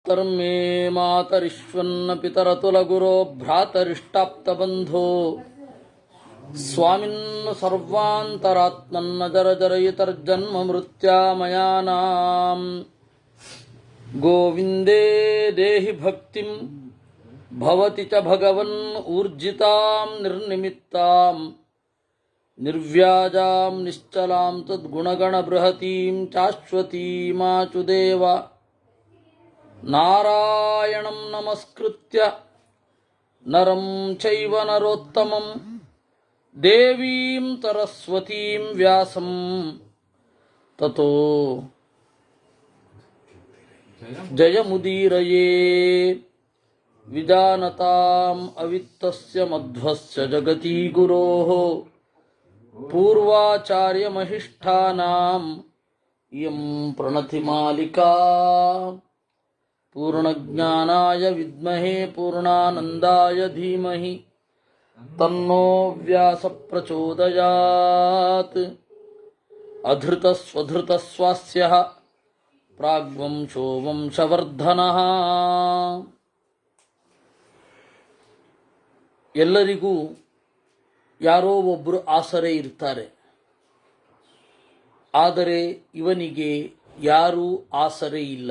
ಮಾತರ್ಮೇ ಮಾತರಿಶ್ವನ್ನ ಪಿತರತುಲಗುರೋ ಭ್ರಾತರಿಷ್ಟಾಪ್ತಬಂಧೋ ಸ್ವಾಮಿನ್ನ ಸರ್ವಾಂತರಾತ್ಮನ್ನ ಜರಜರಯಿತರ್ಜನ್ಮ ಮೃತ್ಯಾಮಯಾನಾಂ ಗೋವಿಂದೇ ದೇಹಿ ಭಕ್ತಿಂ ಭವತಿ ಚ ಭಗವನ್ ಊರ್ಜಿತಾಂ ನಿರ್ನಿಮಿತ್ತಾಂ ನಿರ್ವ್ಯಾಜಾಂ ನಿಶ್ಚಲಾಂ ತದ್ಗುಣಗಣಬೃಹತೀಂ ಶಾಶ್ವತೀಮಾಚುದೇವ ನಾರಾಯಣಂ ನಮಸ್ಕೃತ್ಯ ನರಂ ಚೈವ ನರೋತ್ತಮಂ ದೇವೀಂ ಸರಸ್ವತೀಂ ವ್ಯಾಸಂ ತತೋ ಜಯಮುದೀರಯೇ ವಿಜಾನತಾಂ ಅವಿತ್ತಸ್ಯ ಮಧ್ವಸ್ಯ ಜಗತಿ ಗುರೋಃ ಪೂರ್ವಾಚಾರ್ಯಮಹಿಷ್ಠಾನಾಂ ಇಯಂ ಪ್ರಣತಿಮಾಲಿಕಾ ಪೂರ್ಣಜ್ಞಾನಾಯ ವಿದ್ಮಹೇ ಪೂರ್ಣಾನಂದಾಯ ಧೀಮಹಿ ತನ್ನೋ ವ್ಯಾಸ ಪ್ರಚೋದಯಾತ್ ಅಧೃತಸ್ವಧೃತಸ್ವಾಸ್ಯಃ ಪ್ರಾಗ್ವಂಶೋ ವಂಶವರ್ಧನಃ. ಎಲ್ಲರಿಗೂ ಯಾರೋ ಒಬ್ಬರು ಆಸರೆ ಇರ್ತಾರೆ, ಆದರೆ ಇವನಿಗೆ ಯಾರೂ ಆಸರೆ ಇಲ್ಲ.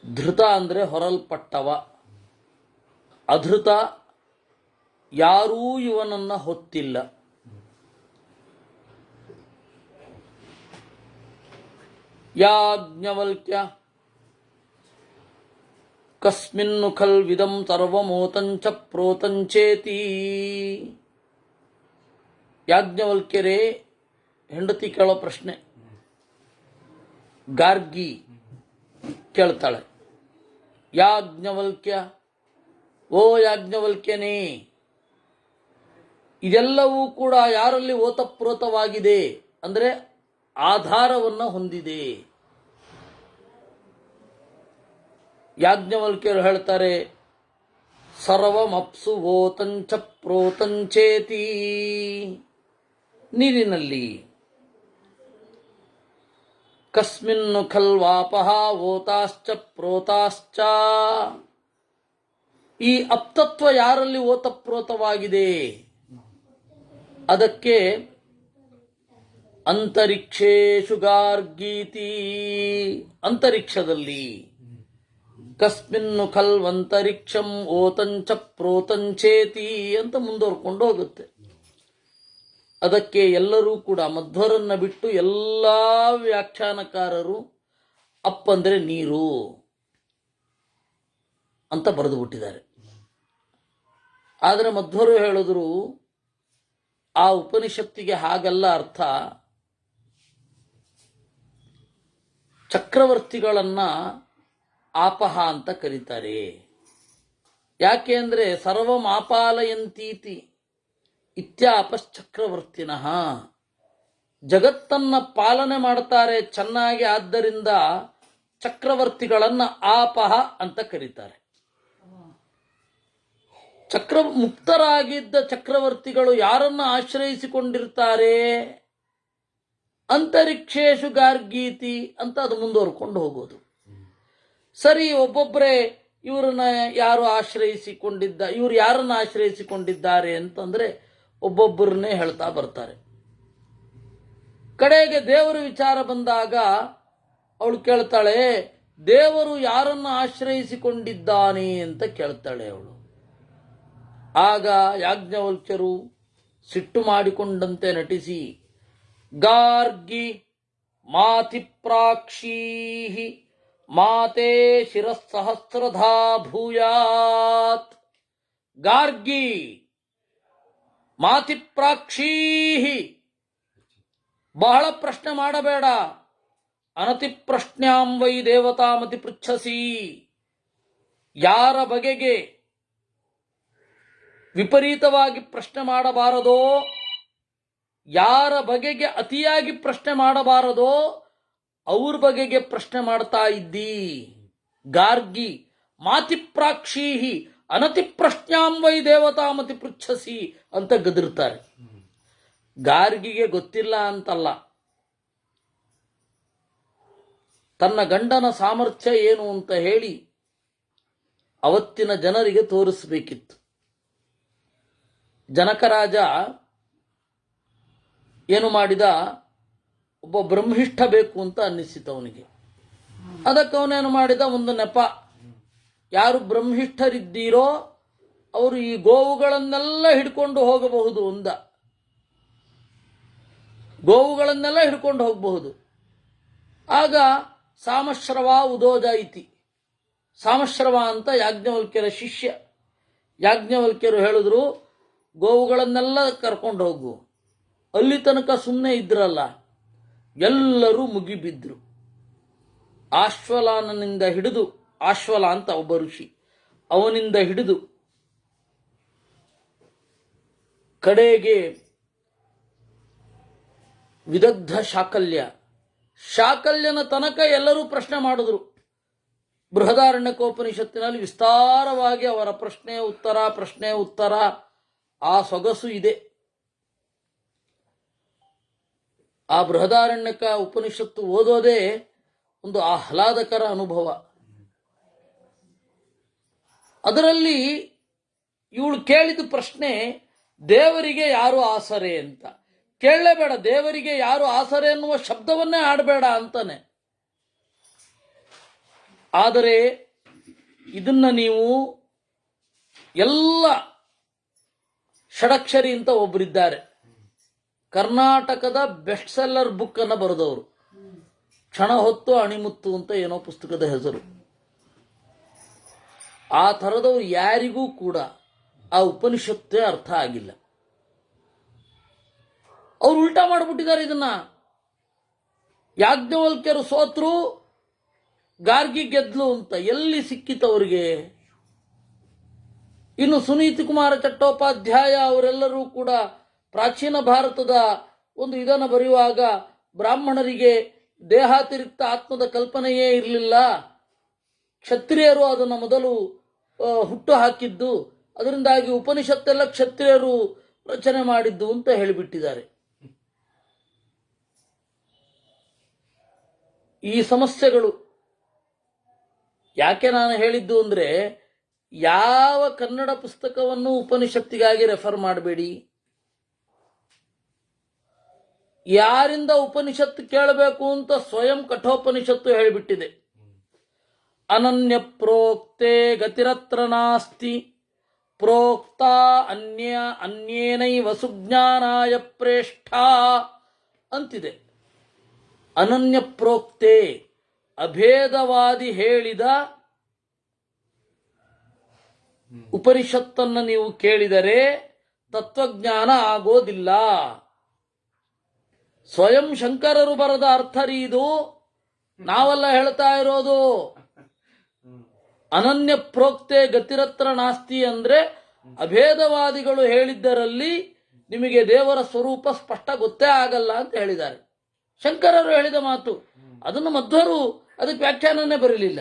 ಧೃತ ಅಂದರೆ ಹೊರಲ್ಪಟ್ಟವ, ಅಧೃತ ಯಾರೂ ಇವನನ್ನು ಹೊತ್ತಿಲ್ಲ. ಯಾಜ್ಞವಲ್ಕ್ಯ ಕಸ್ಮಿನ್ನು ಖಲ್ವಿದಂ ಸರ್ವಮೋತಂಚ ಪ್ರೋತಂಚೇತಿ. ಯಾಜ್ಞವಲ್ಕ್ಯರೇ, ಹೆಂಡತಿ ಕೇಳೋ ಪ್ರಶ್ನೆ. ಗಾರ್ಗಿ ಕೇಳ್ತಾಳೆ, ಯಾಜ್ಞವಲ್ಕ್ಯ, ಓ ಯಾಜ್ಞವಲ್ಕ್ಯನೇ, ಇದೆಲ್ಲವೂ ಕೂಡ ಯಾರಲ್ಲಿ ಓತಪ್ರೋತವಾಗಿದೆ ಅಂದರೆ ಆಧಾರವನ್ನು ಹೊಂದಿದೆ. ಯಾಜ್ಞವಲ್ಕ್ಯರು ಹೇಳ್ತಾರೆ, ಸರ್ವಮಪ್ಸು ಓತಂಚ ಪ್ರೋತಂಚೇತಿ, ನೀರಿನಲ್ಲಿ. ಕಸ್ಮಿನ್ನು ಖಲ್ವಾಪಃ ಓತಾಶ್ಚ ಪ್ರೋತಾಶ್ಚ, ಈ ಅಪ್ತತ್ವ ಯಾರಲ್ಲಿ ಓತಪ್ರೋತವಾಗಿದೆ ಅದಕ್ಕೆ ಅಂತರಿಕ್ಷೇಶು ಗಾರ್ಗೀತಿ, ಅಂತರಿಕ್ಷದಲ್ಲಿ. ಕಸ್ಮಿನ್ನು ಖಲ್ವಂತರಿಕ್ಷಂ ಓತಂಚ ಪ್ರೋತಂಚೇತಿ ಅಂತ ಮುಂದುವರ್ಕೊಂಡು ಹೋಗುತ್ತೆ. ಅದಕ್ಕೆ ಎಲ್ಲರೂ ಕೂಡ ಮಧ್ವರನ್ನ ಬಿಟ್ಟು ಎಲ್ಲ ವ್ಯಾಖ್ಯಾನಕಾರರು ಅಪ್ಪಂದ್ರೆ ನೀರು ಅಂತ ಬರೆದು ಬಿಟ್ಟಿದ್ದಾರೆ. ಆದರೆ ಮಧ್ವರು ಹೇಳಿದ್ರು ಆ ಉಪನಿಷತ್ತಿಗೆ ಹಾಗಲ್ಲ ಅರ್ಥ. ಚಕ್ರವರ್ತಿಗಳನ್ನ ಆಪಹ ಅಂತ ಕರೀತಾರೆ. ಯಾಕೆ ಅಂದರೆ ಸರ್ವಮಾಪಾಲಯಂತೀತಿ ಇತ್ಯಾಪಶ್ಚಕ್ರವರ್ತಿನಃ, ಜಗತ್ತನ್ನ ಪಾಲನೆ ಮಾಡ್ತಾರೆ ಚೆನ್ನಾಗಿ, ಆದ್ದರಿಂದ ಚಕ್ರವರ್ತಿಗಳನ್ನ ಆಪಹ ಅಂತ ಕರೀತಾರೆ. ಮುಕ್ತರಾಗಿದ್ದ ಚಕ್ರವರ್ತಿಗಳು ಯಾರನ್ನ ಆಶ್ರಯಿಸಿಕೊಂಡಿರ್ತಾರೆ? ಅಂತರಿಕ್ಷೇಶು ಗಾರ್ಗೀತಿ ಅಂತ ಅದು ಮುಂದುವರ್ಕೊಂಡು ಹೋಗೋದು. ಸರಿ, ಒಬ್ಬೊಬ್ಬರೇ ಇವ್ರನ್ನ ಯಾರು ಇವ್ರು ಯಾರನ್ನ ಆಶ್ರಯಿಸಿಕೊಂಡಿದ್ದಾರೆ ಅಂತಂದ್ರೆ ಒಬ್ಬೊಬ್ಬರನ್ನೇ ಹೇಳ್ತಾ ಬರ್ತಾರೆ. ಕಡೆಗೆ ದೇವರ ವಿಚಾರ ಬಂದಾಗ ಅವಳು ಕೇಳ್ತಾಳೆ, ದೇವರು ಯಾರನ್ನ ಆಶ್ರಯಿಸಿಕೊಂಡಿದ್ದಾನೆ ಅಂತ ಕೇಳ್ತಾಳೆ ಅವಳು. ಆಗ ಯಾಜ್ಞವಲ್ಕ್ಯರು ಸಿಟ್ಟು ಮಾಡಿಕೊಂಡಂತೆ ನಟಿಸಿ, ಗಾರ್ಗಿ ಮಾತಿಪ್ರಾಕ್ಷೀಹಿ ಮಾತೆ ಶಿರಸ್ಸಹಸ್ರಧಾ ಭೂಯಾತ್. ಗಾರ್ಗಿ ಮಾತಿಪ್ರಾಕ್ಷೀಹಿ, ಬಹಳ ಪ್ರಶ್ನೆ ಮಾಡಬೇಡ. ಅನತಿ ಪ್ರಶ್ನ್ಯಾಂ ವೈ ದೇವತಾಮತಿ ಪೃಚ್ಛಸಿ, ಯಾರ ಬಗೆಗೆ ವಿಪರೀತವಾಗಿ ಪ್ರಶ್ನೆ ಮಾಡಬಾರದೋ, ಯಾರ ಬಗೆಗೆ ಅತಿಯಾಗಿ ಪ್ರಶ್ನೆ ಮಾಡಬಾರದೋ ಅವ್ರ ಬಗೆಗೆ ಪ್ರಶ್ನೆ ಮಾಡ್ತಾ ಇದ್ದಿ. ಗಾರ್ಗಿ ಮಾತಿಪ್ರಾಕ್ಷೀಹಿ ಅನತಿ ಪ್ರಶ್ನ್ಯಾಂ ವೈ ದೇವತಾಮತಿ ಪೃಚ್ಛಸಿ ಅಂತ ಗದರ್ತಾರೆ. ಗಾರ್ಗಿಗೆ ಗೊತ್ತಿಲ್ಲ ಅಂತಲ್ಲ, ತನ್ನ ಗಂಡನ ಸಾಮರ್ಥ್ಯ ಏನು ಅಂತ ಹೇಳಿ ಅವತ್ತಿನ ಜನರಿಗೆ ತೋರಿಸಬೇಕಿತ್ತು. ಜನಕರಾಜ ಏನು ಮಾಡಿದ, ಒಬ್ಬ ಬ್ರಹ್ಮಿಷ್ಠ ಬೇಕು ಅಂತ ಅನ್ನಿಸಿತು ಅವನಿಗೆ. ಅದಕ್ಕೆ ಅವನೇನು ಮಾಡಿದ, ಒಂದು ನೆಪ, ಯಾರು ಬ್ರಹ್ಮಿಷ್ಠರಿದ್ದೀರೋ ಅವರು ಈ ಗೋವುಗಳನ್ನೆಲ್ಲ ಹಿಡ್ಕೊಂಡು ಹೋಗಬಹುದು ಅಂದ. ಗೋವುಗಳನ್ನೆಲ್ಲ ಹಿಡ್ಕೊಂಡು ಹೋಗಬಹುದು. ಆಗ ಸಾಮಶ್ರವ ಉದೋಜ ಇತಿ, ಸಾಮಶ್ರವ ಅಂತ ಯಾಜ್ಞವಲ್ಕ್ಯರ ಶಿಷ್ಯ. ಯಾಜ್ಞವಲ್ಕ್ಯರು ಹೇಳಿದ್ರು, ಗೋವುಗಳನ್ನೆಲ್ಲ ಕರ್ಕೊಂಡು ಹೋಗು. ಅಲ್ಲಿ ತನಕ ಸುಮ್ಮನೆ ಇದ್ರಲ್ಲ, ಎಲ್ಲರೂ ಮುಗಿಬಿದ್ರು. ಆಶ್ವಲಾನನಿಂದ ಹಿಡಿದು, ಆಶ್ವಲ ಅಂತ ಒಬ್ಬ ಋಷಿ, ಅವನಿಂದ ಹಿಡಿದು ಕಡೆಗೆ ವಿದಗ್ಧ ಶಾಕಲ್ಯನ ತನಕ ಎಲ್ಲರೂ ಪ್ರಶ್ನೆ ಮಾಡಿದ್ರು. ಬೃಹದಾರಣ್ಯಕೋಪನಿಷತ್ತಿನಲ್ಲಿ ವಿಸ್ತಾರವಾಗಿ ಅವರ ಪ್ರಶ್ನೆ ಉತ್ತರ ಆ ಸೊಗಸು ಇದೆ. ಆ ಬೃಹದಾರಣ್ಯಕ ಉಪನಿಷತ್ತು ಓದೋದೇ ಒಂದು ಆಹ್ಲಾದಕರ ಅನುಭವ. ಅದರಲ್ಲಿ ಇವಳು ಕೇಳಿದ ಪ್ರಶ್ನೆ, ದೇವರಿಗೆ ಯಾರು ಆಸರೆ ಅಂತ. ಕೇಳಲೇಬೇಡ, ದೇವರಿಗೆ ಯಾರು ಆಸರೆ ಎನ್ನುವ ಶಬ್ದವನ್ನೇ ಆಡಬೇಡ ಅಂತಾನೆ. ಆದರೆ ಇದನ್ನ ನೀವು ಎಲ್ಲ ಷಡಕ್ಷರಿ ಅಂತ ಒಬ್ಬರಿದ್ದಾರೆ, ಕರ್ನಾಟಕದ ಬೆಸ್ಟ್ ಸೆಲ್ಲರ್ ಬುಕ್ ಅನ್ನು ಬರೆದವರು. ಕ್ಷಣ ಹೊತ್ತು ಅಣಿಮುತ್ತು ಅಂತ ಏನೋ ಪುಸ್ತಕದ ಹೆಸರು. ಆ ಥರದವ್ರು ಯಾರಿಗೂ ಕೂಡ ಆ ಉಪನಿಷತ್ತೇ ಅರ್ಥ ಆಗಿಲ್ಲ. ಅವ್ರು ಉಲ್ಟಾ ಮಾಡಿಬಿಟ್ಟಿದ್ದಾರೆ ಇದನ್ನ. ಯಾಜ್ಞವಲ್ಕ್ಯರು ಸೋತ್ರು, ಗಾರ್ಗಿ ಗೆದ್ಲು ಅಂತ ಎಲ್ಲಿ ಸಿಕ್ಕಿತವ್ರಿಗೆ? ಇನ್ನು ಸುನೀತಿ ಕುಮಾರ ಚಟ್ಟೋಪಾಧ್ಯಾಯ ಅವರೆಲ್ಲರೂ ಕೂಡ ಪ್ರಾಚೀನ ಭಾರತದ ಒಂದು ಇದನ್ನು ಬರೆಯುವಾಗ ಬ್ರಾಹ್ಮಣರಿಗೆ ದೇಹಾತಿರಿಕ್ತ ಆತ್ಮದ ಕಲ್ಪನೆಯೇ ಇರಲಿಲ್ಲ, ಕ್ಷತ್ರಿಯರು ಅದನ್ನು ಮೊದಲು ಹುಟ್ಟು ಹಾಕಿದ್ದು, ಅದರಿಂದಾಗಿ ಉಪನಿಷತ್ತೆಲ್ಲ ಕ್ಷತ್ರಿಯರು ರಚನೆ ಮಾಡಿದ್ದು ಅಂತ ಹೇಳಿಬಿಟ್ಟಿದ್ದಾರೆ. ಈ ಸಮಸ್ಯೆಗಳು ಯಾಕೆ ನಾನು ಹೇಳಿದ್ದು ಅಂದರೆ, ಯಾವ ಕನ್ನಡ ಪುಸ್ತಕವನ್ನು ಉಪನಿಷತ್ತಿಗಾಗಿ ರೆಫರ್ ಮಾಡಬೇಡಿ. ಯಾರಿಂದ ಉಪನಿಷತ್ತು ಕೇಳಬೇಕು ಅಂತ ಸ್ವಯಂ ಕಠೋಪನಿಷತ್ತು ಹೇಳಿಬಿಟ್ಟಿದೆ. ಅನನ್ಯ ಪ್ರೋಕ್ತೆ ಗತಿರತ್ರ ನಾಸ್ತಿ, ಪ್ರೋಕ್ತ ಅನ್ಯೇನೈವ ಸುಜ್ಞಾನಾಯ ಪ್ರೇಷ್ಠ ಅಂತಿದೆ. ಅನನ್ಯ ಪ್ರೋಕ್ತೆ, ಅಭೇದವಾದಿ ಹೇಳಿದ ಉಪನಿಷತ್ತನ್ನು ನೀವು ಕೇಳಿದರೆ ತತ್ವಜ್ಞಾನ ಆಗೋದಿಲ್ಲ. ಸ್ವಯಂ ಶಂಕರರು ಬರದ ಅರ್ಥರಿ ಇದು, ನಾವೆಲ್ಲ ಹೇಳ್ತಾ ಇರೋದು. ಅನನ್ಯ ಪ್ರೋಕ್ತೆ ಗತಿರತ್ರ ನಾಸ್ತಿ ಅಂದ್ರೆ ಅಭೇದವಾದಿಗಳು ಹೇಳಿದ್ದರಲ್ಲಿ ನಿಮಗೆ ದೇವರ ಸ್ವರೂಪ ಸ್ಪಷ್ಟ ಗೊತ್ತೇ ಆಗಲ್ಲ ಅಂತ ಹೇಳಿದ್ದಾರೆ. ಶಂಕರರು ಹೇಳಿದ ಮಾತು. ಅದನ್ನು ಮಧ್ವರು ಅದಕ್ಕೆ ವ್ಯಾಖ್ಯಾನನೇ ಬರೀಲಿಲ್ಲ.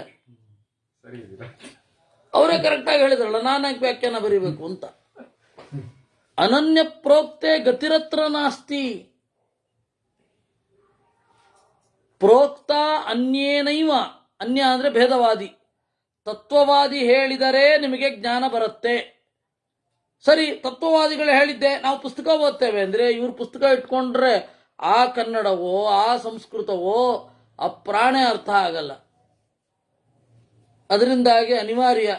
ಅವರೇ ಕರೆಕ್ಟಾಗಿ ಹೇಳಿದ್ರಲ್ಲ, ನಾನು ಯಾಕೆ ವ್ಯಾಖ್ಯಾನ ಬರೀಬೇಕು ಅಂತ. ಅನನ್ಯ ಪ್ರೋಕ್ತೆ ಗತಿರತ್ರ ನಾಸ್ತಿ, ಪ್ರೋಕ್ತ ಅನ್ಯೇನೈವ, ಅನ್ಯ ಅಂದ್ರೆ ಭೇದವಾದಿ, ತತ್ವವಾದಿ ಹೇಳಿದರೆ ನಿಮಗೆ ಜ್ಞಾನ ಬರುತ್ತೆ. ಸರಿ, ತತ್ವವಾದಿಗಳು ಹೇಳಿದ್ದೆ, ನಾವು ಪುಸ್ತಕ ಓದ್ತೇವೆ ಅಂದ್ರೆ ಇವ್ರ ಪುಸ್ತಕ ಇಟ್ಕೊಂಡ್ರೆ ಆ ಕನ್ನಡವೋ ಆ ಸಂಸ್ಕೃತವೋ ಆ ಪ್ರಾಣೆ ಅರ್ಥ ಆಗಲ್ಲ. ಅದರಿಂದಾಗಿ ಅನಿವಾರ್ಯ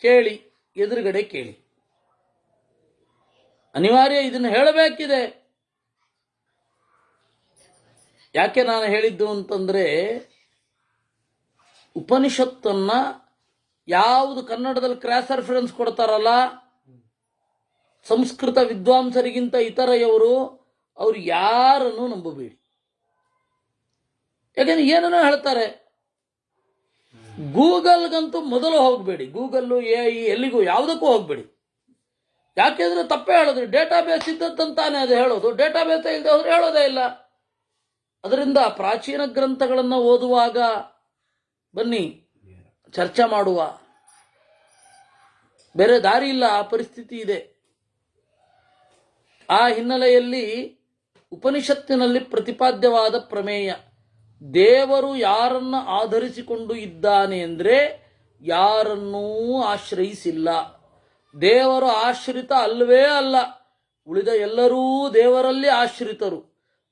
ಕೇಳಿ, ಎದುರುಗಡೆ ಕೇಳಿ, ಅನಿವಾರ್ಯ ಇದನ್ನು ಹೇಳಬೇಕಿದೆ. ಯಾಕೆ ನಾನು ಹೇಳಿದ್ದು ಅಂತಂದ್ರೆ, ಉಪನಿಷತ್ತನ್ನ ಯಾವುದು ಕನ್ನಡದಲ್ಲಿ ಕ್ರಾಸ್ ರೆಫರೆನ್ಸ್ ಕೊಡ್ತಾರಲ್ಲ ಸಂಸ್ಕೃತ ವಿದ್ವಾಂಸರಿಗಿಂತ ಇತರೆಯವರು, ಅವ್ರು ಯಾರನ್ನು ನಂಬಬೇಡಿ. ಯಾಕಂದ್ರೆ ಏನನ್ನೋ ಹೇಳ್ತಾರೆ. ಗೂಗಲ್ಗಂತೂ ಮೊದಲು ಹೋಗಬೇಡಿ, ಗೂಗಲ್ಲು ಎಲ್ಲಿಗೂ ಯಾವುದಕ್ಕೂ ಹೋಗಬೇಡಿ. ಯಾಕೆಂದ್ರೆ ತಪ್ಪೇ ಹೇಳಿದ್ರು, ಡೇಟಾಬೇಸ್ ಇದ್ದದ್ದಂತಾನೆ ಅದು ಹೇಳೋದು, ಡೇಟಾಬೇಸ್ ಇಲ್ಲದೆ ಹೋದ್ರೆ ಹೇಳೋದೇ ಇಲ್ಲ. ಅದರಿಂದ ಪ್ರಾಚೀನ ಗ್ರಂಥಗಳನ್ನು ಓದುವಾಗ ಬನ್ನಿ ಚರ್ಚೆ ಮಾಡುವ, ಬೇರೆ ದಾರಿ ಇಲ್ಲ, ಆ ಪರಿಸ್ಥಿತಿ ಇದೆ. ಆ ಹಿನ್ನೆಲೆಯಲ್ಲಿ ಉಪನಿಷತ್ತಿನಲ್ಲಿ ಪ್ರತಿಪಾದ್ಯವಾದ ಪ್ರಮೇಯ ದೇವರು ಯಾರನ್ನ ಆಧರಿಸಿಕೊಂಡು ಇದ್ದಾನೆ ಅಂದರೆ ಯಾರನ್ನೂ ಆಶ್ರಯಿಸಿಲ್ಲ. ದೇವರು ಆಶ್ರಿತ ಅಲ್ಲವೇ ಅಲ್ಲ. ಉಳಿದ ಎಲ್ಲರೂ ದೇವರಲ್ಲಿ ಆಶ್ರಿತರು.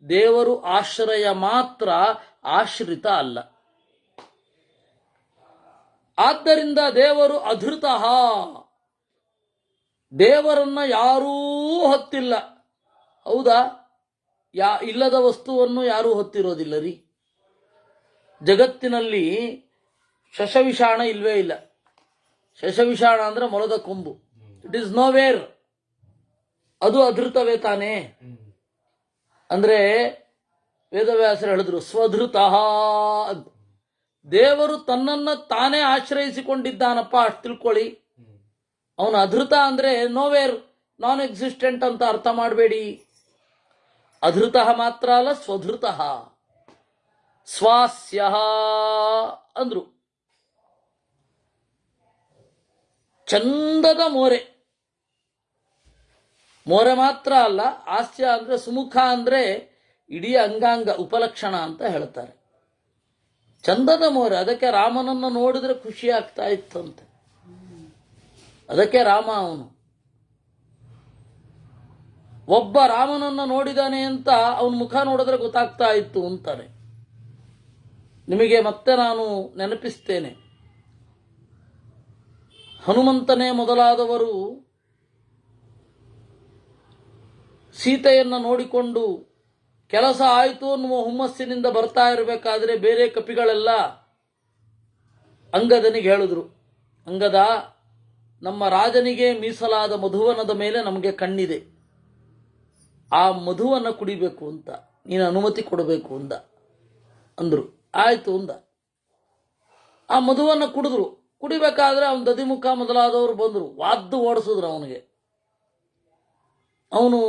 ದೇವರು ಆಶ್ರಯ ಮಾತ್ರ, ಆಶ್ರಿತ ಅಲ್ಲ. ಆದ್ದರಿಂದ ದೇವರು ಅಧೃತಃ. ದೇವರನ್ನ ಯಾರೂ ಹೊತ್ತಿಲ್ಲ. ಹೌದಾ? ಇಲ್ಲದ ವಸ್ತುವನ್ನು ಯಾರೂ ಹೊತ್ತಿರೋದಿಲ್ಲ ರೀ. ಜಗತ್ತಿನಲ್ಲಿ ಶಶವಿಷಾಣ ಇಲ್ವೇ ಇಲ್ಲ. ಶಶವಿಷಾಣ ಅಂದ್ರೆ ಮೊಲದ ಕೊಂಬು. It is no wear. ಅದು ಅಧೃತವೇ ತಾನೇ. ಅಂದ್ರೆ ವೇದವ್ಯಾಸರು ಹೇಳಿದ್ರು ಸ್ವಧೃತಃ ಅಂತ. ದೇವರು ತನ್ನನ್ನ ತಾನೇ ಆಶ್ರಯಿಸಿಕೊಂಡಿದ್ದಾನಪ್ಪ, ಅಷ್ಟು ತಿಳ್ಕೊಳ್ಳಿ. ಅವನು ಅಧೃತ ಅಂದ್ರೆ ನೋವೇರ್, ನಾನ್ ಎಕ್ಸಿಸ್ಟೆಂಟ್ ಅಂತ ಅರ್ಥ ಮಾಡಬೇಡಿ. ಅಧೃತಃ ಮಾತ್ರ ಅಲ್ಲ, ಸ್ವಧೃತಃ. ಸ್ವಾಸ್ಯ ಅಂದ್ರು. ಚಂದದ ಮೋರೆ. ಮೋರೆ ಮಾತ್ರ ಅಲ್ಲ, ಹಾಸ್ಯ ಅಂದ್ರೆ ಸುಮುಖ ಅಂದ್ರೆ ಇಡೀ ಅಂಗಾಂಗ, ಉಪಲಕ್ಷಣ ಅಂತ ಹೇಳ್ತಾರೆ. ಚಂದದ ಮೋರೆ. ಅದಕ್ಕೆ ರಾಮನನ್ನು ನೋಡಿದ್ರೆ ಖುಷಿ ಆಗ್ತಾ ಇತ್ತಂತೆ. ಅದಕ್ಕೆ ರಾಮ ಅವನು. ಒಬ್ಬ ರಾಮನನ್ನು ನೋಡಿದಾನೆ ಅಂತ ಅವನ ಮುಖ ನೋಡಿದ್ರೆ ಗೊತ್ತಾಗ್ತಾ ಇತ್ತು ಅಂತಾರೆ. ನಿಮಗೆ ಮತ್ತೆ ನಾನು ನೆನಪಿಸ್ತೇನೆ. ಹನುಮಂತನೇ ಮೊದಲಾದವರು ಸೀತೆಯನ್ನು ನೋಡಿಕೊಂಡು ಕೆಲಸ ಆಯಿತು ಅನ್ನುವ ಹುಮ್ಮಸ್ಸಿನಿಂದ ಬರ್ತಾ ಇರಬೇಕಾದ್ರೆ ಬೇರೆ ಕಪಿಗಳೆಲ್ಲ ಅಂಗದನಿಗೆ ಹೇಳಿದ್ರು, ಅಂಗದ, ನಮ್ಮ ರಾಜನಿಗೆ ಮೀಸಲಾದ ಮಧುವನದ ಮೇಲೆ ನಮಗೆ ಕಣ್ಣಿದೆ. ಆ ಮಧುವನ್ನು ಕುಡಿಬೇಕು ಅಂತ ನೀನು ಅನುಮತಿ ಕೊಡಬೇಕು ಅಂದ್ರು. ಆಯ್ತು ಅಂದ. ಆ ಮಧುವನ್ನು ಕುಡಿದ್ರು. ಕುಡಿಬೇಕಾದ್ರೆ ಅವನ ದದಿಮುಖ ಮೊದಲಾದವರು ಬಂದರು, ವಾದ್ದು ಓಡಿಸಿದ್ರು ಅವನಿಗೆ. ಅವನು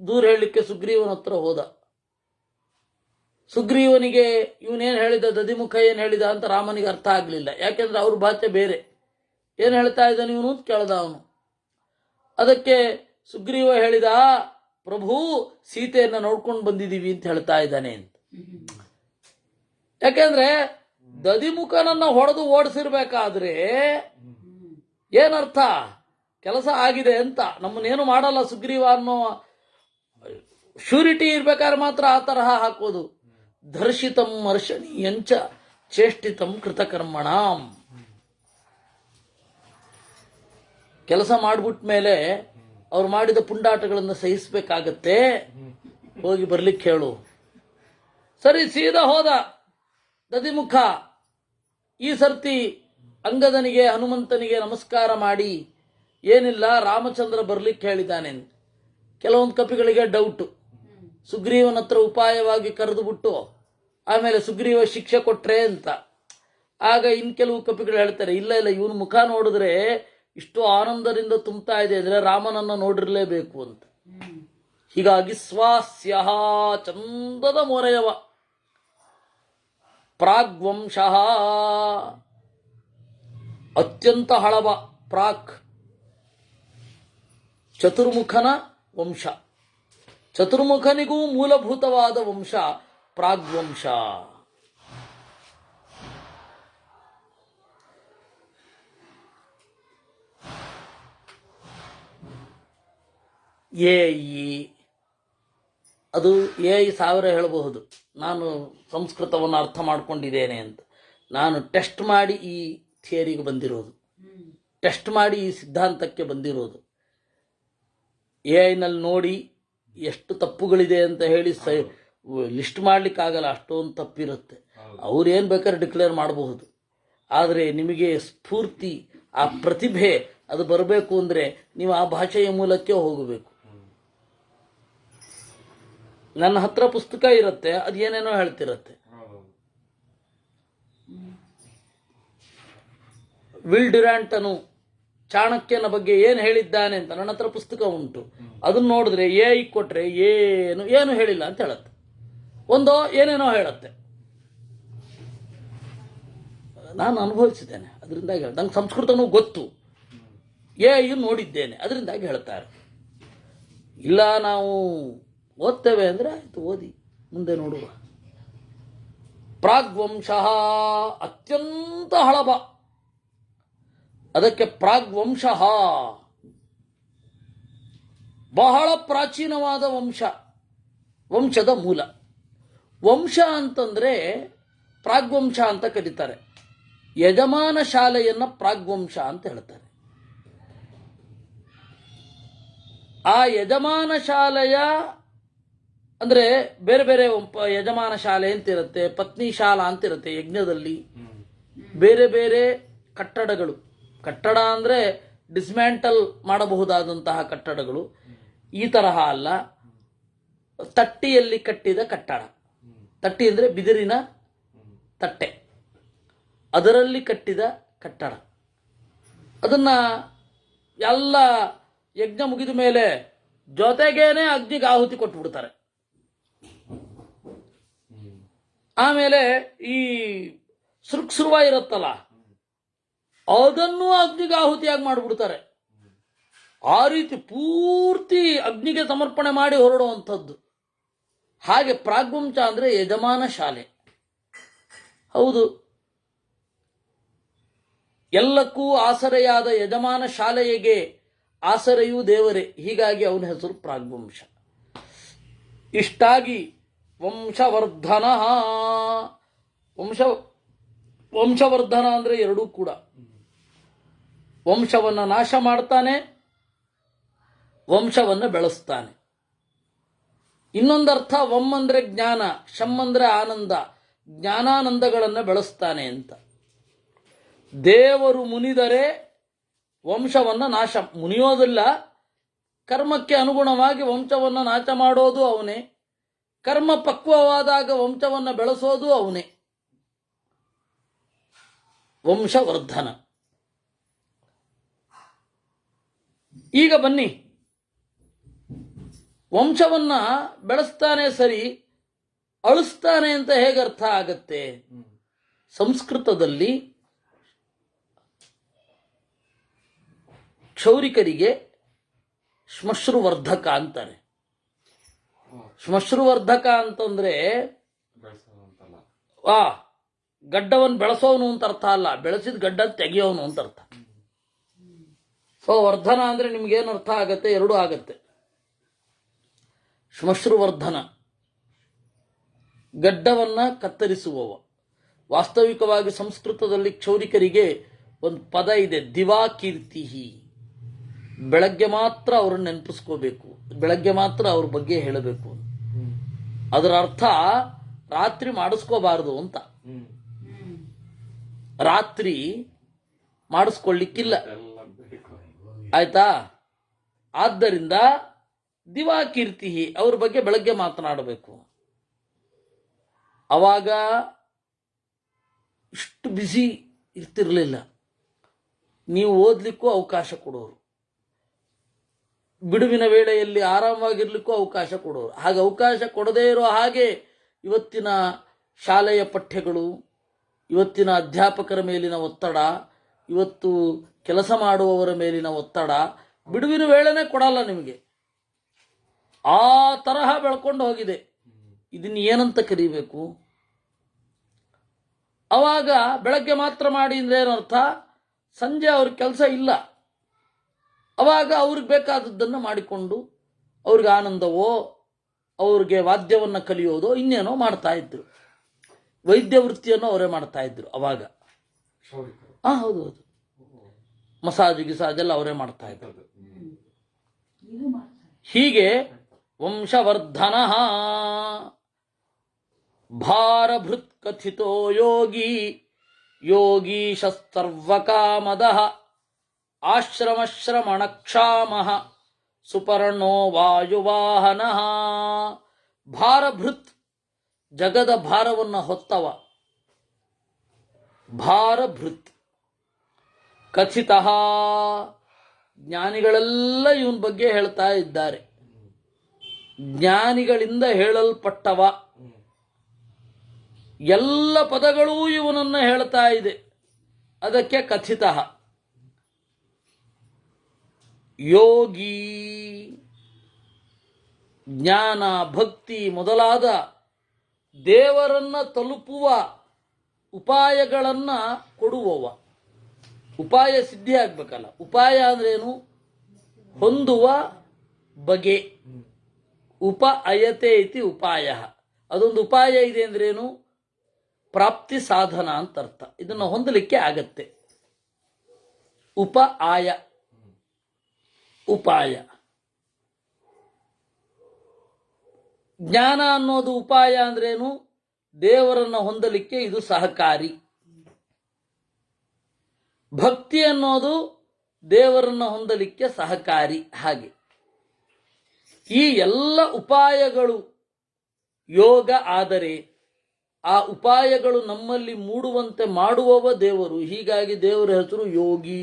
ದೂರ ಹೇಳಲಿಕ್ಕೆ ಸುಗ್ರೀವನ ಹತ್ರ ಹೋದ. ಸುಗ್ರೀವನಿಗೆ ಇವನೇನು ಹೇಳಿದ, ದದಿಮುಖ ಏನು ಹೇಳಿದ ಅಂತ ರಾಮನಿಗೆ ಅರ್ಥ ಆಗಲಿಲ್ಲ. ಯಾಕೆಂದ್ರೆ ಅವ್ರ ಭಾಷೆ ಬೇರೆ. ಏನು ಹೇಳ್ತಾ ಇದ್ದಾನೆ ಇವನು ಅಂತ ಕೇಳ್ದ ಅವನು. ಅದಕ್ಕೆ ಸುಗ್ರೀವ ಹೇಳಿದ, ಪ್ರಭು ಸೀತೆಯನ್ನ ನೋಡ್ಕೊಂಡು ಬಂದಿದ್ದೀವಿ ಅಂತ ಹೇಳ್ತಾ ಇದ್ದಾನೆ ಅಂತ. ಯಾಕೆಂದ್ರೆ ದದಿಮುಖನನ್ನ ಹೊಡೆದು ಓಡಿಸಿರ್ಬೇಕಾದ್ರೆ ಏನರ್ಥ, ಕೆಲಸ ಆಗಿದೆ ಅಂತ, ನಮ್ಮನ್ನೇನು ಮಾಡಲ್ಲ ಸುಗ್ರೀವ ಅನ್ನೋ ಶ್ಯೂರಿಟಿ ಇರ್ಬೇಕಾದ್ರೆ ಮಾತ್ರ ಆ ತರಹ ಹಾಕೋದು. ಧರ್ಷಿತಂ ಅರ್ಷಣೀಯಂಚ ಚೇಷ್ಟಿತಂ ಕೃತಕರ್ಮಣಾಂ. ಕೆಲಸ ಮಾಡ್ಬಿಟ್ಟ ಮೇಲೆ ಅವ್ರು ಮಾಡಿದ ಪುಂಡಾಟಗಳನ್ನು ಸಹಿಸಬೇಕಾಗತ್ತೆ. ಹೋಗಿ ಬರ್ಲಿಕ್ಕೆ ಹೇಳು. ಸರಿ, ಸೀದಾ ಹೋದ ದದಿಮುಖ. ಈ ಸರ್ತಿ ಅಂಗದನಿಗೆ ಹನುಮಂತನಿಗೆ ನಮಸ್ಕಾರ ಮಾಡಿ, ಏನಿಲ್ಲ ರಾಮಚಂದ್ರ ಬರ್ಲಿಕ್ಕೆ ಹೇಳಿದ್ದಾನೆ. ಕೆಲವೊಂದು ಕಪಿಗಳಿಗೆ ಡೌಟು. ಸುಗ್ರೀವನ ಹತ್ರ ಉಪಾಯವಾಗಿ ಕರೆದು ಬಿಟ್ಟು ಆಮೇಲೆ ಸುಗ್ರೀವ ಶಿಕ್ಷೆ ಕೊಟ್ರೆ ಅಂತ. ಆಗ ಇನ್ ಕೆಲವು ಕಪಿಗಳು ಹೇಳ್ತಾರೆ, ಇಲ್ಲ ಇಲ್ಲ, ಇವನು ಮುಖ ನೋಡಿದ್ರೆ ಇಷ್ಟು ಆನಂದದಿಂದ ತುಂಬ್ತಾ ಇದೆ ಅಂದ್ರೆ ರಾಮನನ್ನ ನೋಡಿರ್ಲೇಬೇಕು ಅಂತ. ಹೀಗಾಗಿ ಸ್ವಾಸ್ಯ ಚಂದದ ಮೊರೆಯವ. ಪ್ರಾಗ್ವಂಶ ಅತ್ಯಂತ ಹಳವ. ಪ್ರಾಕ್ ಚತುರ್ಮುಖನ ವಂಶ. ಚತುರ್ಮುಖನಿಗೂ ಮೂಲಭೂತವಾದ ವಂಶ ಪ್ರಾಗ್ವಂಶ. ಅದು 1000 ಹೇಳಬಹುದು. ನಾನು ಸಂಸ್ಕೃತವನ್ನು ಅರ್ಥ ಮಾಡ್ಕೊಂಡಿದ್ದೇನೆ ಅಂತ. ನಾನು ಟೆಸ್ಟ್ ಮಾಡಿ ಈ ಥಿಯರಿಗೆ ಬಂದಿರೋದು, ಟೆಸ್ಟ್ ಮಾಡಿ ಈ ಸಿದ್ಧಾಂತಕ್ಕೆ ಬಂದಿರೋದು. ಎಐನಲ್ಲಿ ನೋಡಿ ಎಷ್ಟು ತಪ್ಪುಗಳಿದೆ ಅಂತ ಹೇಳಿ ಲಿಸ್ಟ್ ಮಾಡ್ಲಿಕ್ಕಾಗಲ್ಲ, ಅಷ್ಟೊಂದು ತಪ್ಪಿರುತ್ತೆ. ಅವ್ರೇನು ಬೇಕಾದ್ರೆ ಡಿಕ್ಲೇರ್ ಮಾಡಬಹುದು. ಆದರೆ ನಿಮಗೆ ಸ್ಫೂರ್ತಿ, ಆ ಪ್ರತಿಭೆ ಅದು ಬರಬೇಕು ಅಂದರೆ ನೀವು ಆ ಭಾಷೆಯ ಮೂಲಕ್ಕೆ ಹೋಗಬೇಕು. ನನ್ನ ಹತ್ರ ಪುಸ್ತಕ ಇರುತ್ತೆ, ಅದು ಏನೇನೋ ಹೇಳ್ತಿರತ್ತೆ. ವಿಲ್ ಡ್ಯುರಾಂಟನು ಚಾಣಕ್ಯನ ಬಗ್ಗೆ ಏನು ಹೇಳಿದ್ದಾನೆ ಅಂತ ನನ್ನ ಹತ್ರ ಪುಸ್ತಕ ಉಂಟು. ಅದನ್ನ ನೋಡಿದ್ರೆ ಕೊಟ್ರೆ ಏನು ಹೇಳಿಲ್ಲ ಅಂತ ಹೇಳತ್ತೆ, ಒಂದೋ ಏನೇನೋ ಹೇಳತ್ತೆ. ನಾನು ಅನುಭವಿಸಿದ್ದೇನೆ, ಅದರಿಂದಾಗಿ ನಂಗೆ ಸಂಸ್ಕೃತನೂ ಗೊತ್ತು, ನೋಡಿದ್ದೇನೆ, ಅದರಿಂದಾಗಿ ಹೇಳ್ತಾರೆ. ಇಲ್ಲ ನಾವು ಓದ್ತೇವೆ ಅಂದರೆ ಆಯಿತು, ಓದಿ ಮುಂದೆ ನೋಡುವ. ಪ್ರಾಗ್ವಂಶ ಅತ್ಯಂತ ಹಳಬ, ಅದಕ್ಕೆ ಪ್ರಾಗ್ವಂಶ, ಬಹಳ ಪ್ರಾಚೀನವಾದ ವಂಶ, ವಂಶದ ಮೂಲ. ವಂಶ ಅಂತಂದ್ರೆ ಪ್ರಾಗ್ವಂಶ ಅಂತ ಕರೀತಾರೆ. ಯಜಮಾನ ಶಾಲೆಯನ್ನ ಪ್ರಾಗ್ವಂಶ ಅಂತ ಹೇಳ್ತಾರೆ. ಆ ಯಜಮಾನ ಶಾಲೆಯ ಅಂದ್ರೆ ಬೇರೆ ಬೇರೆ ಯಜಮಾನ ಶಾಲೆ ಅಂತಿರುತ್ತೆ, ಪತ್ನಿ ಶಾಲಾ ಅಂತಿರುತ್ತೆ. ಯಜ್ಞದಲ್ಲಿ ಬೇರೆ ಬೇರೆ ಕಟ್ಟಡಗಳು, ಕಟ್ಟಡ ಅಂದ್ರೆ ಡಿಸ್ಮ್ಯಾಂಟಲ್ ಮಾಡಬಹುದಾದಂತಹ ಕಟ್ಟಡಗಳು, ಈ ತರಹ ಅಲ್ಲ. ತಟ್ಟಿಯಲ್ಲಿ ಕಟ್ಟಿದ ಕಟ್ಟಡ, ತಟ್ಟಿ ಅಂದ್ರೆ ಬಿದಿರಿನ ತಟ್ಟೆ, ಅದರಲ್ಲಿ ಕಟ್ಟಿದ ಕಟ್ಟಡ. ಅದನ್ನ ಎಲ್ಲ ಯಜ್ಞ ಮುಗಿದ ಮೇಲೆ ಜೊತೆಗೇನೆ ಅಗ್ನಿಗೆ ಆಹುತಿ ಕೊಟ್ಬಿಡ್ತಾರೆ. ಆಮೇಲೆ ಈ ಸುರುವ ಇರುತ್ತಲ್ಲ, ಅದನ್ನು ಅಗ್ನಿಗೆ ಆಹುತಿಯಾಗಿ ಮಾಡಿಬಿಡ್ತಾರೆ. ಆ ರೀತಿ ಪೂರ್ತಿ ಅಗ್ನಿಗೆ ಸಮರ್ಪಣೆ ಮಾಡಿ ಹೊರಡುವಂಥದ್ದು. ಹಾಗೆ ಪ್ರಾಗ್ವಂಶ ಅಂದ್ರೆ ಯಜಮಾನ ಶಾಲೆ. ಹೌದು, ಎಲ್ಲಕ್ಕೂ ಆಸರೆಯಾದ ಯಜಮಾನ ಶಾಲೆಯಗೆ ಆಸರೆಯೂ ದೇವರೇ. ಹೀಗಾಗಿ ಅವನ ಹೆಸರು ಪ್ರಾಗ್ವಂಶ. ಇಷ್ಟಾಗಿ ವಂಶವರ್ಧನ, ವಂಶವರ್ಧನ ಅಂದ್ರೆ ಎರಡೂ ಕೂಡ. ವಂಶವನ್ನು ನಾಶ ಮಾಡ್ತಾನೆ, ವಂಶವನ್ನು ಬೆಳೆಸ್ತಾನೆ. ಇನ್ನೊಂದರ್ಥ ವಂ ಅಂದ್ರೆ ಜ್ಞಾನ, ಶಂ ಅಂದ್ರೆ ಆನಂದ, ಜ್ಞಾನಾನಂದಗಳನ್ನು ಬೆಳೆಸ್ತಾನೆ ಅಂತ. ದೇವರು ಮುನಿದರೆ ವಂಶವನ್ನು ನಾಶ, ಮುನಿಯೋದಿಲ್ಲ, ಕರ್ಮಕ್ಕೆ ಅನುಗುಣವಾಗಿ ವಂಶವನ್ನು ನಾಶ ಮಾಡೋದು ಅವನೇ, ಕರ್ಮ ಪಕ್ವವಾದಾಗ ವಂಶವನ್ನು ಬೆಳೆಸೋದು ಅವನೇ. ವಂಶವರ್ಧನ. ಈಗ ಬನ್ನಿ, ವಂಶವನ್ನ ಬೆಳೆಸ್ತಾನೆ ಸರಿ, ಅಳಿಸ್ತಾನೆ ಅಂತ ಹೇಗೆ ಅರ್ಥ ಆಗತ್ತೆ? ಸಂಸ್ಕೃತದಲ್ಲಿ ಕ್ಷೌರಿಕರಿಗೆ ಶ್ಮಶ್ರುವರ್ಧಕ ಅಂತಾರೆ. ಶ್ಮಶ್ರುವರ್ಧಕ ಅಂತಂದ್ರೆ ಗಡ್ಡವನ್ನು ಬೆಳೆಸೋನು ಅಂತ ಅರ್ಥ ಅಲ್ಲ, ಬೆಳೆಸಿದ ಗಡ್ಡ ತೆಗೆಯೋನು ಅಂತ ಅರ್ಥ. ಸೊ ವರ್ಧನ ಅಂದ್ರೆ ನಿಮ್ಗೇನು ಅರ್ಥ ಆಗತ್ತೆ? ಎರಡೂ ಆಗತ್ತೆ. ಶ್ಮಶ್ರುವರ್ಧನ, ಗಡ್ಡವನ್ನ ಕತ್ತರಿಸುವವ. ವಾಸ್ತವಿಕವಾಗಿ ಸಂಸ್ಕೃತದಲ್ಲಿ ಕ್ಷೌರಿಕರಿಗೆ ಒಂದು ಪದ ಇದೆ, ದಿವಾಕೀರ್ತಿ. ಬೆಳಗ್ಗೆ ಮಾತ್ರ ಅವ್ರನ್ನ ನೆನಪಿಸ್ಕೋಬೇಕು, ಬೆಳಗ್ಗೆ ಮಾತ್ರ ಅವ್ರ ಬಗ್ಗೆ ಹೇಳಬೇಕು. ಅದರ ಅರ್ಥ ರಾತ್ರಿ ಮಾಡಿಸ್ಕೋಬಾರದು ಅಂತ. ರಾತ್ರಿ ಮಾಡಿಸ್ಕೊಳ್ಳಿಕ್ಕಿಲ್ಲ, ಆಯ್ತಾ? ಆದ್ದರಿಂದ ದಿವಾಕೀರ್ತಿ, ಅವ್ರ ಬಗ್ಗೆ ಬೆಳಗ್ಗೆ ಮಾತನಾಡಬೇಕು. ಅವಾಗ ಇಷ್ಟು ಬಿಸಿ ಇರ್ತಿರ್ಲಿಲ್ಲ, ನೀವು ಓದ್ಲಿಕ್ಕೂ ಅವಕಾಶ ಕೊಡೋರು, ಬಿಡುವಿನ ವೇಳೆಯಲ್ಲಿ ಆರಾಮವಾಗಿರ್ಲಿಕ್ಕೂ ಅವಕಾಶ ಕೊಡೋರು. ಹಾಗೆ ಅವಕಾಶ ಕೊಡದೇ ಇರೋ ಹಾಗೆ ಇವತ್ತಿನ ಶಾಲೆಯ ಪಠ್ಯಗಳು, ಇವತ್ತಿನ ಅಧ್ಯಾಪಕರ ಮೇಲಿನ ಒತ್ತಡ, ಇವತ್ತು ಕೆಲಸ ಮಾಡುವವರ ಮೇಲಿನ ಒತ್ತಡ, ಬಿಡುವಿನ ವೇಳೆನೇ ಕೊಡಲ್ಲ ನಿಮಗೆ. ಆ ತರಹ ಬೆಳ್ಕೊಂಡು ಹೋಗಿದೆ. ಇದನ್ನ ಏನಂತ ಕರೀಬೇಕು? ಅವಾಗ ಬೆಳಗ್ಗೆ ಮಾತ್ರ ಮಾಡಿ ಅಂದ್ರೆ ಏನರ್ಥ? ಸಂಜೆ ಅವ್ರಿಗೆ ಕೆಲಸ ಇಲ್ಲ, ಅವಾಗ ಅವ್ರಿಗೆ ಬೇಕಾದದ್ದನ್ನು ಮಾಡಿಕೊಂಡು ಅವ್ರಿಗೆ ಆನಂದವೋ, ಅವ್ರಿಗೆ ವಾದ್ಯವನ್ನು ಕಲಿಯೋದೋ, ಇನ್ನೇನೋ ಮಾಡ್ತಾ ಇದ್ರು. ವೈದ್ಯ ವೃತ್ತಿಯನ್ನು ಅವರೇ ಮಾಡ್ತಾ ಇದ್ರು ಅವಾಗ. ಹೌದು ಹೌದು, ಮಸಾಜ್ ಗಿಸಾಜೆಲ್ಲ ಅವರೇ ಮಾಡ್ತಾ ಇದ್ರು. ಹೀಗೆ ವಂಶವರ್ಧನ. ಭಾರಭೃತ್ ಕಥಿತೋ ಯೋಗಿ, ಯೋಗೀಶ ಸರ್ವಕಾಮದ, ಆಶ್ರಮಶ್ರಮಣಕ್ಷಾಮ, ಸುಪರ್ಣೋ ವಾಯುವಾಹನ. ಭಾರಭೃತ್, ಜಗದ ಭಾರವನ್ನು ಹೊತ್ತವ. ಭಾರಭೃತ್. ಕಥಿತ, ಜ್ಞಾನಿಗಳೆಲ್ಲ ಇವನ ಬಗ್ಗೆ ಹೇಳ್ತಾ ಇದ್ದಾರೆ. ಜ್ಞಾನಿಗಳಿಂದ ಹೇಳಲ್ಪಟ್ಟವ. ಎಲ್ಲ ಪದಗಳೂ ಇವನನ್ನು ಹೇಳ್ತಾ ಇದೆ, ಅದಕ್ಕೆ ಕಥಿತ. ಯೋಗಿ, ಜ್ಞಾನ ಭಕ್ತಿ ಮೊದಲಾದ ದೇವರನ್ನ ತಲುಪುವ ಉಪಾಯಗಳನ್ನು ಕೊಡುವವ. ಉಪಾಯ ಸಿದ್ಧಿ ಆಗ್ಬೇಕಲ್ಲ. ಉಪಾಯ ಅಂದ್ರೇನು? ಹೊಂದುವ ಬಗೆ. ಉಪ ಅಯತೆ ಇತಿ ಉಪಾಯ. ಅದೊಂದು ಉಪಾಯ ಇದೆ ಅಂದ್ರೇನು? ಪ್ರಾಪ್ತಿ ಸಾಧನ ಅಂತ ಅರ್ಥ. ಇದನ್ನು ಹೊಂದಲಿಕ್ಕೆ ಆಗತ್ತೆ. ಉಪ ಆಯ, ಉಪಾಯ. ಜ್ಞಾನ ಅನ್ನೋದು ಉಪಾಯ ಅಂದ್ರೇನು? ದೇವರನ್ನು ಹೊಂದಲಿಕ್ಕೆ ಇದು ಸಹಕಾರಿ. ಭಕ್ತಿ ಅನ್ನೋದು ದೇವರನ್ನು ಹೊಂದಲಿಕ್ಕೆ ಸಹಕಾರಿ. ಹಾಗೆ ಈ ಎಲ್ಲ ಉಪಾಯಗಳು ಯೋಗ ಆದರೆ ಆ ಉಪಾಯಗಳು ನಮ್ಮಲ್ಲಿ ಮೂಡುವಂತೆ ಮಾಡುವವ ದೇವರು. ಹೀಗಾಗಿ ದೇವರ ಹೆಸರು ಯೋಗಿ.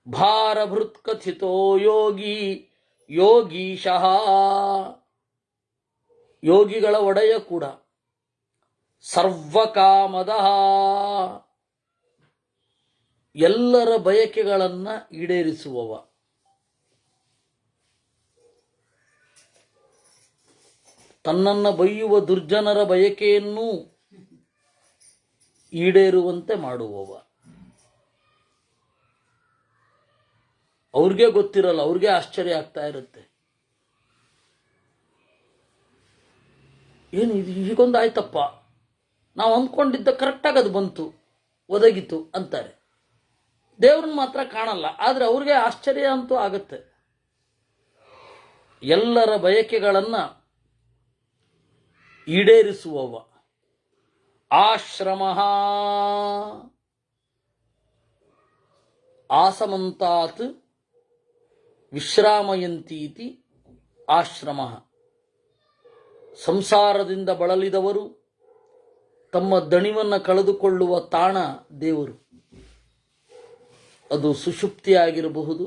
ಭಾರಭೃತ್ ಕಥಿತೋ ಯೋಗಿ ಯೋಗೀಶಃ. ಯೋಗಿಗಳ ಒಡೆಯ ಕೂಡ. ಸರ್ವಕಾಮದ, ಎಲ್ಲರ ಬಯಕೆಗಳನ್ನು ಈಡೇರಿಸುವವ. ತನ್ನನ್ನು ಬೈಯುವ ದುರ್ಜನರ ಬಯಕೆಯನ್ನು ಈಡೇರುವಂತೆ ಮಾಡುವವ. ಅವ್ರಿಗೆ ಗೊತ್ತಿರಲ್ಲ, ಅವ್ರಿಗೆ ಆಶ್ಚರ್ಯ ಆಗ್ತಾ ಇರುತ್ತೆ. ಏನು ಇದು ಹೀಗೊಂದು ಆಯ್ತಪ್ಪ, ನಾವು ಅಂದ್ಕೊಂಡಿದ್ದ ಕರೆಕ್ಟಾಗಿ ಅದು ಬಂತು, ಒದಗಿತು ಅಂತಾರೆ. ದೇವ್ರನ್ನ ಮಾತ್ರ ಕಾಣಲ್ಲ, ಆದರೆ ಅವ್ರಿಗೆ ಆಶ್ಚರ್ಯ ಅಂತೂ ಆಗತ್ತೆ. ಎಲ್ಲರ ಬಯಕೆಗಳನ್ನು ಈಡೇರಿಸುವವ. ಆಶ್ರಮ ಆಸಮಂತಾತ್ ವಿಶ್ರಾಮಯಂತೀತಿ ಆಶ್ರಮ. ಸಂಸಾರದಿಂದ ಬಳಲಿದವರು ತಮ್ಮ ದಣಿವನ್ನು ಕಳೆದುಕೊಳ್ಳುವ ತಾಣ ದೇವರು. ಅದು ಸುಷುಪ್ತಿ ಆಗಿರಬಹುದು,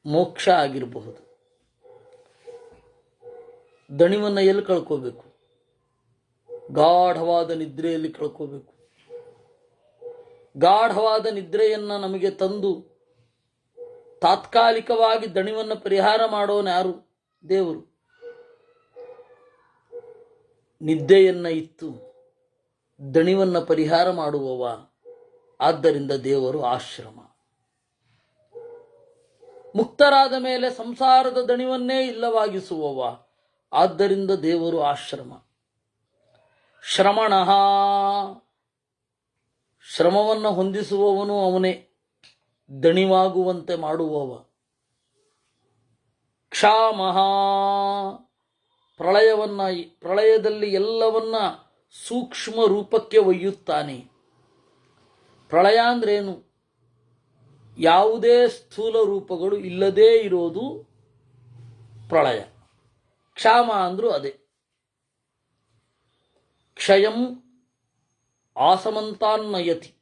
ಮೋಕ್ಷ ಆಗಿರಬಹುದು. ದಣಿವನ್ನು ಎಲ್ಲಿ ಕಳ್ಕೋಬೇಕು? ಗಾಢವಾದ ನಿದ್ರೆಯಲ್ಲಿ ಕಳ್ಕೋಬೇಕು. ಗಾಢವಾದ ನಿದ್ರೆಯನ್ನು ನಮಗೆ ತಂದು ತಾತ್ಕಾಲಿಕವಾಗಿ ದಣಿವನ್ನು ಪರಿಹಾರ ಮಾಡೋನು ಯಾರು? ದೇವರು. ನಿದ್ದೆಯನ್ನು ಇತ್ತು ದಣಿವನ್ನು ಪರಿಹಾರ ಮಾಡುವವ. ಆದ್ದರಿಂದ ದೇವರು ಆಶ್ರಮ. ಮುಕ್ತರಾದ ಮೇಲೆ ಸಂಸಾರದ ದಣಿವನ್ನೇ ಇಲ್ಲವಾಗಿಸುವವ. ಆದ್ದರಿಂದ ದೇವರು ಆಶ್ರಮ. ಶ್ರಮಣಃ, ಶ್ರಮವನ್ನು ಹೊಂದಿಸುವವನು ಅವನೇ, ದಣಿವಾಗುವಂತೆ ಮಾಡುವವ. ಕ್ಷಾಮಃ, ಪ್ರಳಯದಲ್ಲಿ ಎಲ್ಲವನ್ನ ಸೂಕ್ಷ್ಮ ರೂಪಕ್ಕೆ ಒಯ್ಯುತ್ತಾನೆ. ಪ್ರಳಯ ಅಂದ್ರೇನು? ಯಾವುದೇ ಸ್ಥೂಲ ರೂಪಗಳು ಇಲ್ಲದೇ ಇರೋದು ಪ್ರಳಯ. ಕ್ಷಾಮ ಅಂದ್ರೂ ಅದೇ. ಕ್ಷಯಂ ಆಸಮಂತಾನ್ನಯತಿ.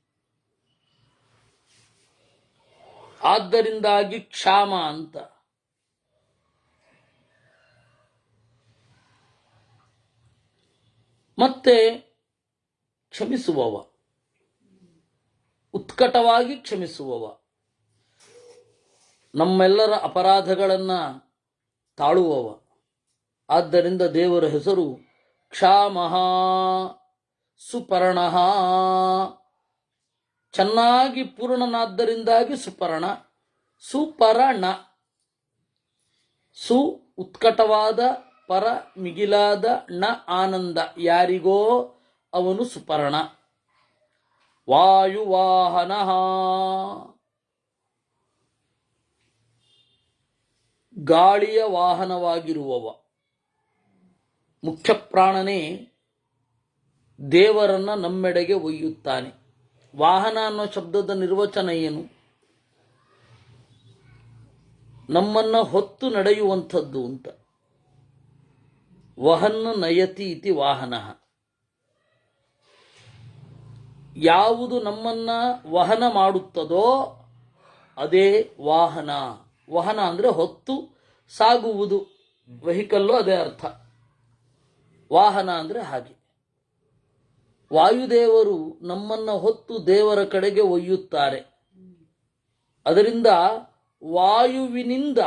ಆದ್ದರಿಂದಾಗಿ ಕ್ಷಾಮ ಅಂತ. ಮತ್ತೆ ಕ್ಷಮಿಸುವವ, ಉತ್ಕಟವಾಗಿ ಕ್ಷಮಿಸುವವ. ನಮ್ಮೆಲ್ಲರ ಅಪರಾಧಗಳನ್ನು ತಾಳುವವ. ಆದ್ದರಿಂದ ದೇವರ ಹೆಸರು ಕ್ಷಾಮಃ ಸುಪರ್ಣಃ. ಚೆನ್ನಾಗಿ ಪೂರ್ಣನಾದ್ದರಿಂದಾಗಿ ಸುಪರ್ಣ. ಸುಪರ್ಣ, ಸು ಉತ್ಕಟವಾದ, ಪರ ಮಿಗಿಲಾದ, ಣ ಆನಂದ. ಯಾರಿಗೋ ಅವನು ಸುಪರ್ಣ. ವಾಯುವಾಹನ, ಗಾಳಿಯ ವಾಹನವಾಗಿರುವವ. ಮುಖ್ಯ ಪ್ರಾಣನೇ ದೇವರನ್ನ ನಮ್ಮೆಡೆಗೆ ಒಯ್ಯುತ್ತಾನೆ. ವಾಹನ ಅನ್ನೋ ಶಬ್ದದ ನಿರ್ವಚನ ಏನು? ನಮ್ಮನ್ನ ಹೊತ್ತು ನಡೆಯುವಂಥದ್ದು ಅಂತ. ವಹನ್ ನಯತಿ ಇತಿ ವಾಹನ. ಯಾವುದು ನಮ್ಮನ್ನ ವಹನ ಮಾಡುತ್ತದೋ ಅದೇ ವಾಹನ. ವಹನ ಅಂದರೆ ಹೊತ್ತು ಸಾಗುವುದು. ವೆಹಿಕಲ್ಲು ಅದೇ ಅರ್ಥ. ವಾಹನ ಅಂದರೆ ಹಾಗೆ. ವಾಯುದೇವರು ನಮ್ಮನ್ನ ಹೊತ್ತು ದೇವರ ಕಡೆಗೆ ಒಯ್ಯುತ್ತಾರೆ. ಅದರಿಂದ ವಾಯುವಿನಿಂದ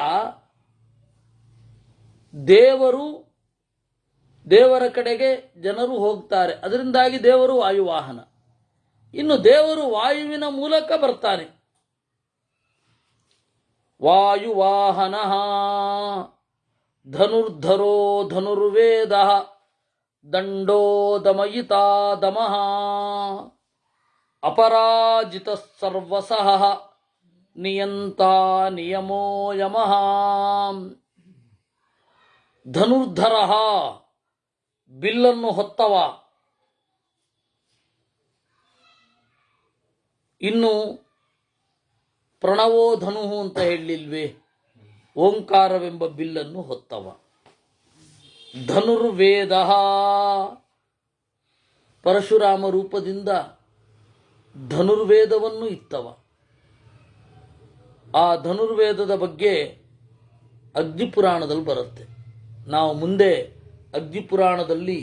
ದೇವರ ಕಡೆಗೆ ಜನರು ಹೋಗ್ತಾರೆ. ಅದರಿಂದಾಗಿ ದೇವರು ವಾಯುವಾಹನ. ಇನ್ನು ದೇವರು ವಾಯುವಿನ ಮೂಲಕ ಬರ್ತಾನೆ. ವಾಯುವಾಹನ ಧನುರ್ಧರೋ ಧನುರ್ವೇದ ದಂಡೋ ದಮಯಿತಾ ದಮಃ ಅಪರಾಜಿತ ಸರ್ವಸಃ ನಿಯಂತ ನಿಯಮೋ ಯಮಃ. ಧನುರ್ಧರ ಬಿಲ್ಲನ್ನು ಹೊತ್ತವ. ಇನ್ನು ಪ್ರಣವೋ ಧನು ಅಂತ ಹೇಳಲಿಲ್ವೇ? ಓಂಕಾರವೆಂಬ ಬಿಲ್ಲನ್ನು ಹೊತ್ತವ. ಧನುರ್ವೇದ ಪರಶುರಾಮ ರೂಪದಿಂದ ಧನುರ್ವೇದವನ್ನು ಇತ್ತವ. ಆ ಧನುರ್ವೇದದ ಬಗ್ಗೆ ಅಗ್ನಿಪುರಾಣದಲ್ಲಿ ಬರುತ್ತೆ. ನಾವು ಮುಂದೆ ಅಗ್ನಿಪುರಾಣದಲ್ಲಿ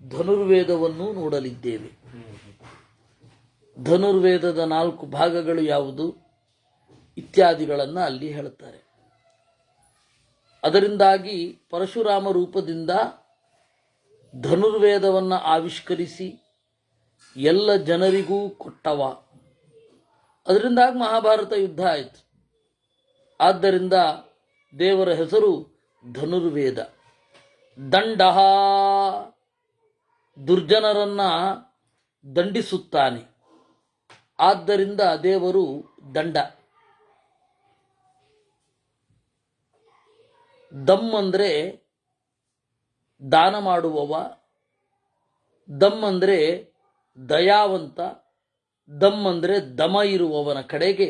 ಧನುರ್ವೇದವನ್ನು ನೋಡಲಿದ್ದೇವೆ. ಧನುರ್ವೇದದ 4 ಭಾಗಗಳು ಯಾವುದು ಇತ್ಯಾದಿಗಳನ್ನು ಅಲ್ಲಿ ಹೇಳುತ್ತಾರೆ. ಅದರಿಂದಾಗಿ ಪರಶುರಾಮ ರೂಪದಿಂದ ಧನುರ್ವೇದವನ್ನು ಆವಿಷ್ಕರಿಸಿ ಎಲ್ಲ ಜನರಿಗೂ ಕೊಟ್ಟವ. ಅದರಿಂದಾಗಿ ಮಹಾಭಾರತ ಯುದ್ಧ ಆಯಿತು. ಆದ್ದರಿಂದ ದೇವರ ಹೆಸರು ಧನುರ್ವೇದ. ದಂಡ ದುರ್ಜನರನ್ನ ದಂಡಿಸುತ್ತಾನೆ. ಆದ್ದರಿಂದ ದೇವರು ದಂಡ. ದಮ್ ಅಂದರೆ ದಾನ ಮಾಡುವವ. ದಮ್ ಅಂದರೆ ದಯಾವಂತ. ದಮ್ ಅಂದರೆ ದಮ ಇರುವವನ ಕಡೆಗೆ